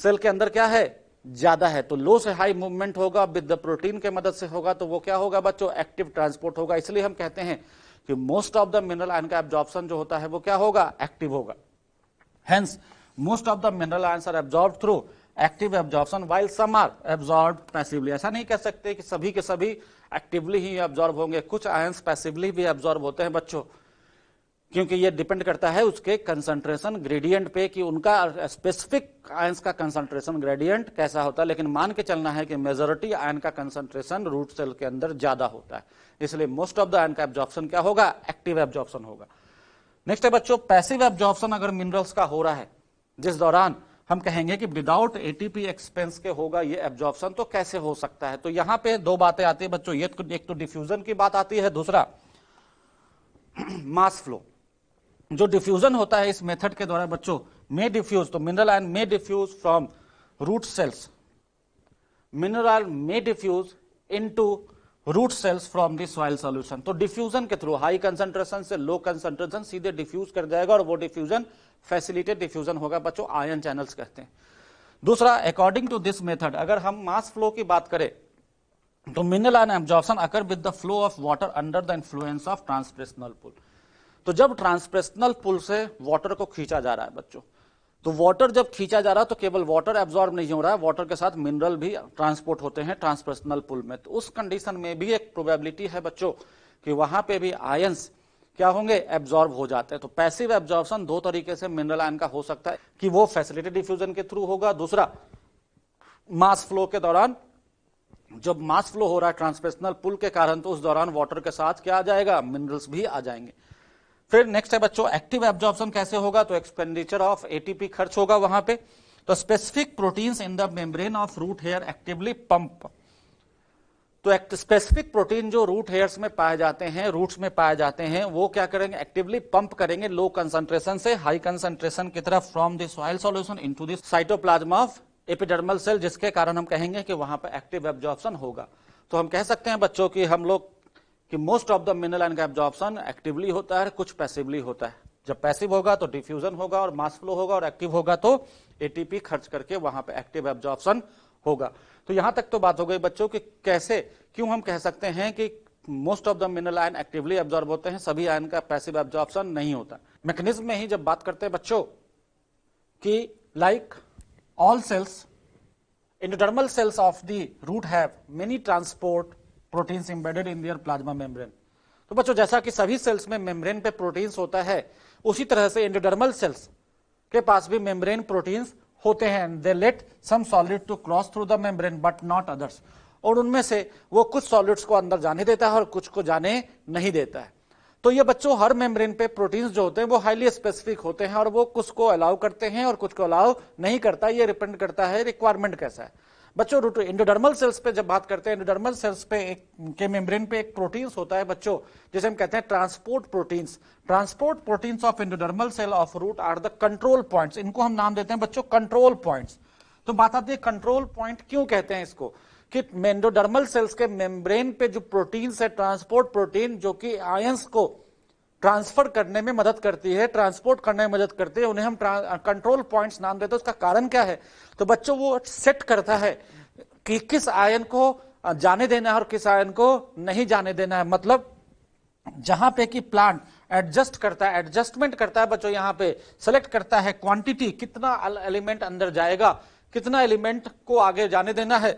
सेल के अंदर क्या है, ज्यादा है। तो लो से हाई मूवमेंट होगा, विद द प्रोटीन के मदद से होगा, तो वो क्या होगा बच्चों, एक्टिव ट्रांसपोर्ट होगा। इसलिए हम कहते हैं कि most of the mineral ion का एब्जॉर्प्शन जो होता है वो क्या होगा, एक्टिव होगा। Hence most of the mineral ions are absorbed through active absorption while some are absorbed passively. ऐसा नहीं कह सकते कि सभी के सभी एक्टिवली ही एब्जॉर्ब होंगे, कुछ आयंस पैसिवली भी एब्जॉर्ब होते हैं बच्चों, क्योंकि ये डिपेंड करता है उसके कंसंट्रेशन ग्रेडियंट पे कि उनका स्पेसिफिक आयंस का कंसंट्रेशन ग्रेडियंट कैसा होता है। लेकिन मान के चलना है कि मेजॉरिटी आयन का कंसंट्रेशन रूट सेल के अंदर ज्यादा होता है, इसलिए मोस्ट ऑफ द आयन का एब्जॉर्प्शन क्या होगा, एक्टिव एब्जॉर्प्शन होगा। नेक्स्ट है बच्चों पैसिव एब्जॉर्प्शन अगर मिनरल्स का हो रहा है जिस दौरान हम कहेंगे कि विदाउट एटीपी एक्सपेंस के होगा ये एब्जॉर्प्शन, तो कैसे हो सकता है। तो यहां पे दो बातें आती है बच्चों, ये एक तो डिफ्यूजन की बात आती है, दूसरा मास फ्लो। जो डिफ्यूजन होता है इस मेथड के द्वारा बच्चों मे डिफ्यूज, तो mineral ion may diffuse from root cells, mineral ion may diffuse into root cells from the soil solution. तो डिफ्यूजन के थ्रू हाई कंसंट्रेशन से लो कंसंट्रेशन सीधे डिफ्यूज कर जाएगा और वो डिफ्यूजन फैसिलिटेड डिफ्यूजन होगा बच्चों, आयन चैनल्स कहते हैं। दूसरा अकॉर्डिंग टू दिस मेथड अगर हम मास फ्लो की बात करें तो mineral ion absorption occur with the flow of water under the influence of transpirational pull. तो जब ट्रांसप्रेशनल पुल से वाटर को खींचा जा रहा है बच्चों, तो वाटर जब खींचा जा रहा है तो केवल वाटर एब्जॉर्ब नहीं हो रहा है, वाटर के साथ मिनरल भी ट्रांसपोर्ट होते हैं ट्रांसप्रेशनल पुल में। तो उस कंडीशन में भी एक प्रोबेबिलिटी है बच्चों कि वहां पे भी आयंस क्या होंगे, एब्जॉर्ब हो जाते हैं। तो पैसिव एब्जॉर्प्शन दो तरीके से मिनरल आयन का हो सकता है कि वो फैसिलिटेड डिफ्यूजन के थ्रू होगा, दूसरा मास फ्लो के दौरान। जब मास फ्लो हो रहा है ट्रांसप्रेशनल पुल के कारण तो उस दौरान वाटर के साथ क्या आ जाएगा, मिनरल्स भी आ जाएंगे। फिर नेक्स्ट है बच्चों एक्टिव एब्जॉर्प्शन कैसे होगा, तो एक्सपेंडिचर ऑफ एटीपी खर्च होगा वहां पे। तो specific proteins in the membrane of root hair actively pump, तो स्पेसिफिक प्रोटीन जो रूट हेयर्स में पाए जाते हैं, रूट्स में पाए जाते हैं, वो क्या करेंगे, एक्टिवली पंप करेंगे लो कंसंट्रेशन से हाई कंसंट्रेशन की तरफ from the soil solution into the cytoplasm of epidermal cell, जिसके कारण हम कहेंगे कि वहां पर एक्टिव एब्जॉर्प्शन होगा। तो हम कह सकते हैं बच्चों कि हम लोग कि most of the mineral ion का एब्जॉर्प्शन एक्टिवली होता है, कुछ पैसिवली होता है। जब पैसिव होगा तो डिफ्यूजन होगा और मास फ्लो होगा, और एक्टिव होगा तो एटीपी खर्च करके वहां पे एक्टिव एब्जॉर्प्शन होगा। तो यहां तक तो बात हो गई बच्चों कि कैसे, क्यों हम कह सकते हैं कि most of the mineral ion actively absorb होते हैं, सभी आयन का पैसिव एब्जॉर्प्शन नहीं होता। मैकेनिज्म में ही जब बात करते हैं बच्चों कि like all cells, endodermal cells of the root have many transport proteins embedded in their plasma membrane. तो बच्चों जैसा कि सभी सेल्स में मेम्ब्रेन पे प्रोटीन्स होता है, उसी तरह से एंडोडर्मल सेल्स के पास भी मेम्ब्रेन प्रोटीन्स होते हैं। They let some solid to cross through the membrane but not others, और उनमें से वो कुछ सॉलिड्स को अंदर जाने देता है और कुछ को जाने नहीं देता है। तो ये बच्चों हर मेम्ब्रेन पे प्रोटीन्स जो होते हैं वो हाईली स्पेसिफिक होते हैं और वो कुछ को अलाउ करते हैं और कुछ को अलाउ नहीं करता। ये डिपेंड करता है रिक्वायरमेंट कैसा है बच्चों। एंडोडर्मल सेल्स पे जब बात करते हैं, एंडोडर्मल सेल्स पे के मेम्ब्रेन पे एक प्रोटीन्स होता है बच्चों जिसे हम कहते हैं transport proteins. Transport proteins of endodermal cell of root are the control points, इनको हम नाम देते हैं बच्चों कंट्रोल पॉइंट्स। तो बात आती है कंट्रोल पॉइंट क्यों कहते हैं इसको, कि एंडोडर्मल सेल्स के मेम्ब्रेन पे जो प्रोटीन्स है, ट्रांसपोर्ट प्रोटीन, जो कि आयंस को ट्रांसफर करने में मदद करती है, ट्रांसपोर्ट करने में मदद करती है, उन्हें हम कंट्रोल पॉइंट्स नाम देते हैं। उसका कारण क्या है, तो बच्चों वो सेट करता है कि किस आयन को जाने देना है और किस आयन को नहीं जाने देना है। मतलब जहां पे कि प्लांट एडजस्ट करता है, एडजस्टमेंट करता है बच्चों, यहां पे सेलेक्ट करता है क्वांटिटी, कितना एलिमेंट अंदर जाएगा, कितना एलिमेंट को आगे जाने देना है,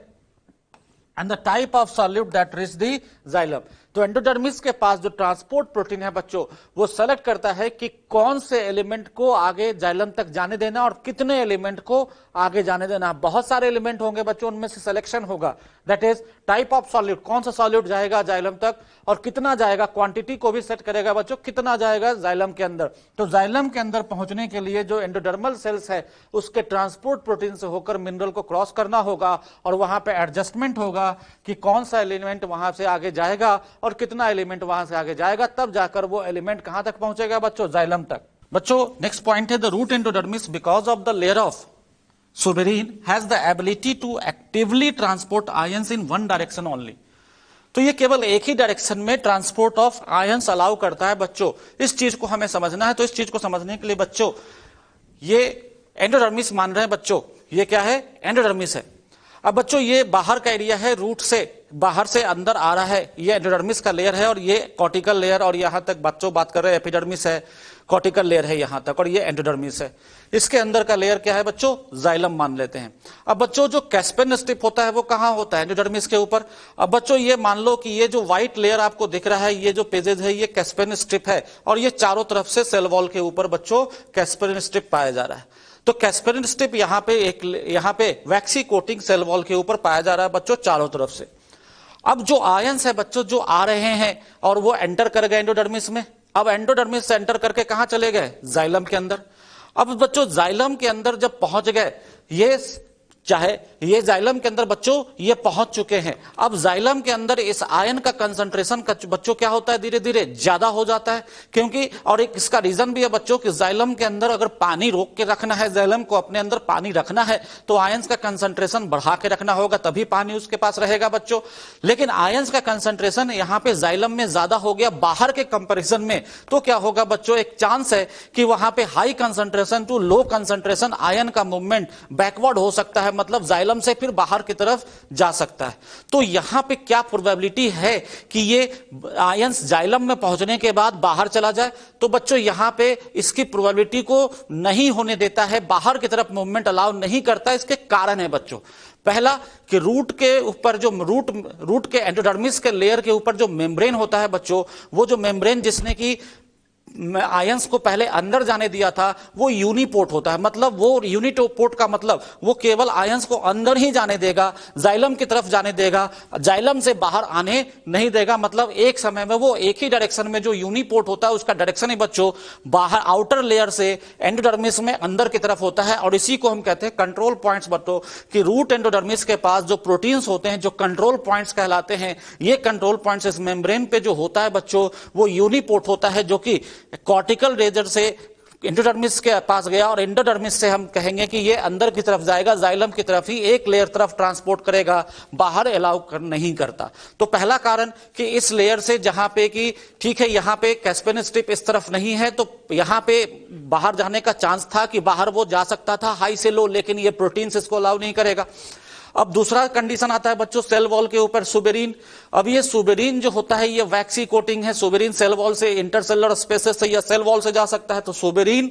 and the type of solute that reach the xylem. तो एंडोडर्मिस के पास जो ट्रांसपोर्ट प्रोटीन है बच्चों, वो सेलेक्ट करता है कि कौन से एलिमेंट को आगे जाइलम तक जाने देना और कितने एलिमेंट को आगे जाने देना। बहुत सारे एलिमेंट होंगे बच्चों, उनमें से सिलेक्शन होगा, that is type of solute, कौन सा सॉल्यूट जाएगा जाइलम तक और कितना जाएगा, क्वांटिटी को भी सेट करेगा बच्चों, कितना जाएगा जाइलम के अंदर। तो जाइलम के अंदर पहुंचने के लिए जो एंडोडर्मल सेल्स है उसके ट्रांसपोर्ट प्रोटीन से होकर मिनरल को क्रॉस करना होगा और वहां पे एडजस्टमेंट होगा कि कौन सा एलिमेंट वहां से आगे जाएगा और कितना एलिमेंट वहां से आगे जाएगा, तब जाकर वो एलिमेंट कहां तक पहुंचेगा बच्चों, जाइलम तक। बच्चों नेक्स्ट पॉइंट है the root endodermis because of the layer of suberin has the ability to actively transport ions in one direction only. तो ये केवल एक ही डायरेक्शन में ट्रांसपोर्ट ऑफ आयंस अलाउ करता है बच्चों। इस चीज को हमें समझना है। तो इस चीज को समझने के लिए बच्चों ये एंडोडर्मिस मान रहे हैं बच्चों, ये क्या है, एंडोडर्मिस है। अब बच्चों ये बाहर का एरिया है रूट से बाहर से अंदर आ रहा है, ये एंडोडर्मिस का लेयर है और ये कॉर्टिकल लेयर, और यहां तक बच्चों बात कर रहे हैं एपिडर्मिस है, कॉर्टिकल लेयर है यहां तक, और ये एंडोडर्मिस है। इसके अंदर का लेयर क्या है बच्चों? जाइलम मान लेते हैं। अब बच्चों जो कैस्पेन स्ट्रिप होता है वो कहां होता है? एंडोडर्मिस के ऊपर। अब बच्चों ये मान लो कि ये जो व्हाइट लेयर आपको दिख रहा है, ये जो पेजेज है ये कैस्पेन स्ट्रिप है, और ये चारों तरफ से सेल वॉल के ऊपर बच्चों कैस्पेन स्ट्रिप पाया जा रहा है। तो कैस्पेरिन स्ट्रिप यहाँ पे वैक्सी कोटिंग सेल वॉल के ऊपर पाया जा रहा है बच्चों चारों तरफ से। अब जो आयंस है बच्चों जो आ रहे हैं और वो एंटर कर गए एंडोडर्मिस में, अब एंडोडर्मिस से एंटर करके कहां चले गए? जाइलम के अंदर। अब बच्चों जाइलम के अंदर जब पहुंच गए, ये चाहे ये जाइलम के अंदर बच्चों ये पहुंच चुके हैं, अब जाइलम के अंदर इस आयन का कंसंट्रेशन बच्चों क्या होता है? धीरे धीरे ज्यादा हो जाता है, क्योंकि और एक इसका रीजन भी है बच्चों कि जाइलम के अंदर अगर पानी रोक के रखना है, जाइलम को अपने अंदर पानी रखना है, तो आयंस का कंसंट्रेशन बढ़ा के रखना होगा, तभी पानी उसके पास रहेगा बच्चों। लेकिन आयंस का कंसंट्रेशन यहां पे जाइलम में ज्यादा हो गया बाहर के कंपेरिजन में, तो क्या होगा बच्चों? एक चांस है कि वहां पे high concentration to low concentration ion का मूवमेंट बैकवर्ड हो सकता है, मतलब जाइलम से फिर बाहर की तरफ जा सकता है। तो यहां पे क्या प्रोबेबिलिटी है कि ये आयंस जाइलम में पहुंचने के बाद बाहर चला जाए? तो बच्चों यहां पे इसकी प्रोबेबिलिटी को नहीं होने देता है, बाहर की तरफ मूवमेंट अलाउ नहीं करता। इसके कारण है बच्चों, पहला कि रूट के ऊपर जो रूट के एंडोडर्मिस के लेयर के ऊपर जो मेम्ब्रेन होता है बच्चों, वो जो मेम्ब्रेन जिसने की आयंस को पहले अंदर जाने दिया था, वो यूनिपोर्ट होता है। मतलब वो यूनिपोर्ट का मतलब वो केवल आयंस को अंदर ही जाने देगा, जाइलम की तरफ जाने देगा, जाइलम से बाहर आने नहीं देगा। मतलब एक समय में वो एक ही डायरेक्शन में, जो यूनिपोर्ट होता है उसका डायरेक्शन ही बच्चों बाहर आउटर लेयर से एंडोडर्मिस में अंदर की तरफ होता है, और इसी को हम कहते हैं कंट्रोल पॉइंट्स बच्चों। कि रूट एंडोडर्मिस के पास जो प्रोटीन्स होते हैं जो कंट्रोल पॉइंट्स कहलाते हैं, ये कंट्रोल पॉइंट्स इस मेम्ब्रेन पे जो होता है बच्चों वो यूनिपोर्ट होता है, जो कि कॉर्टिकल रेजर से एंडोडर्मिस के पास गया, और एंडोडर्मिस से हम कहेंगे कि ये अंदर की तरफ जाएगा, जाइलम की तरफ ही एक लेयर तरफ ट्रांसपोर्ट करेगा, बाहर अलाउ नहीं करता। तो पहला कारण कि इस लेयर से जहां पे कि ठीक है यहां पे कैस्पेन स्ट्रिप इस तरफ नहीं है, तो यहां पे बाहर जाने का चांस था कि बाहर वो जा सकता था हाई से लो, लेकिन ये प्रोटीन्स इसको अलाउ नहीं करेगा। अब दूसरा कंडीशन आता है बच्चों सेल वॉल के ऊपर सुबेरिन। अब ये सुबेरिन जो होता है ये वैक्सी कोटिंग है, सुबेरिन सेल वॉल से इंटरसेलुलर स्पेसेस से या सेल वॉल से जा सकता है, तो सुबेरिन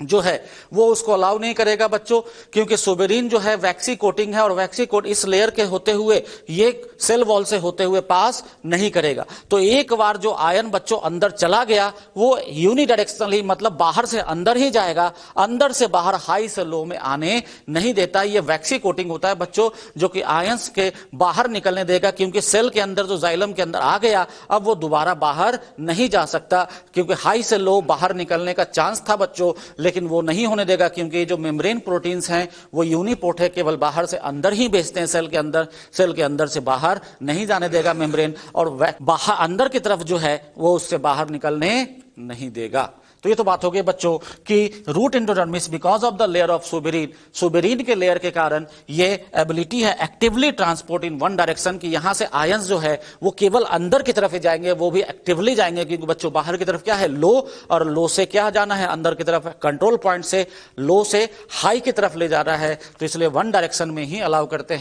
जो है वो उसको अलाउ नहीं करेगा बच्चों, क्योंकि सुबेरिन जो है वैक्सी कोटिंग है, और वैक्सी कोट इस लेयर के होते हुए ये सेल वॉल से होते हुए पास नहीं करेगा। तो एक बार जो आयन बच्चों अंदर चला गया वो यूनिडायरेक्शनली मतलब बाहर से अंदर ही जाएगा, अंदर से बाहर हाई से लो में आने नहीं देता। ये वैक्सी कोटिंग होता है बच्चों, जो कि आयंस के बाहर निकलने देगा, क्योंकि सेल के अंदर जो जाइलम के अंदर आ गया अब वो दोबारा बाहर नहीं जा सकता, क्योंकि हाई से लो बाहर निकलने का चांस था बच्चों, लेकिन वो नहीं होने देगा, क्योंकि जो मेम्ब्रेन प्रोटीन्स हैं वो यूनिपोर्ट है, केवल बाहर से अंदर ही भेजते हैं सेल के अंदर, सेल के अंदर से बाहर नहीं जाने देगा मेम्ब्रेन, और बाहर अंदर की तरफ जो है वो उससे बाहर निकलने नहीं देगा। तो ये तो बात हो गई बच्चों कि root endodermis because of the layer of suberin, suberin के लेयर के कारण ये एबिलिटी है actively transport in one direction, कि यहां से आयंस जो है वो केवल अंदर की तरफ ही जाएंगे, वो भी एक्टिवली जाएंगे, क्योंकि बच्चों बाहर की तरफ क्या है लो, और लो से क्या जाना है अंदर की तरफ, कंट्रोल पॉइंट से लो से हाई की तरफ ले जा रहा है, तो इसलिए वन डायरेक्शन में ही अलाउ करते हैं।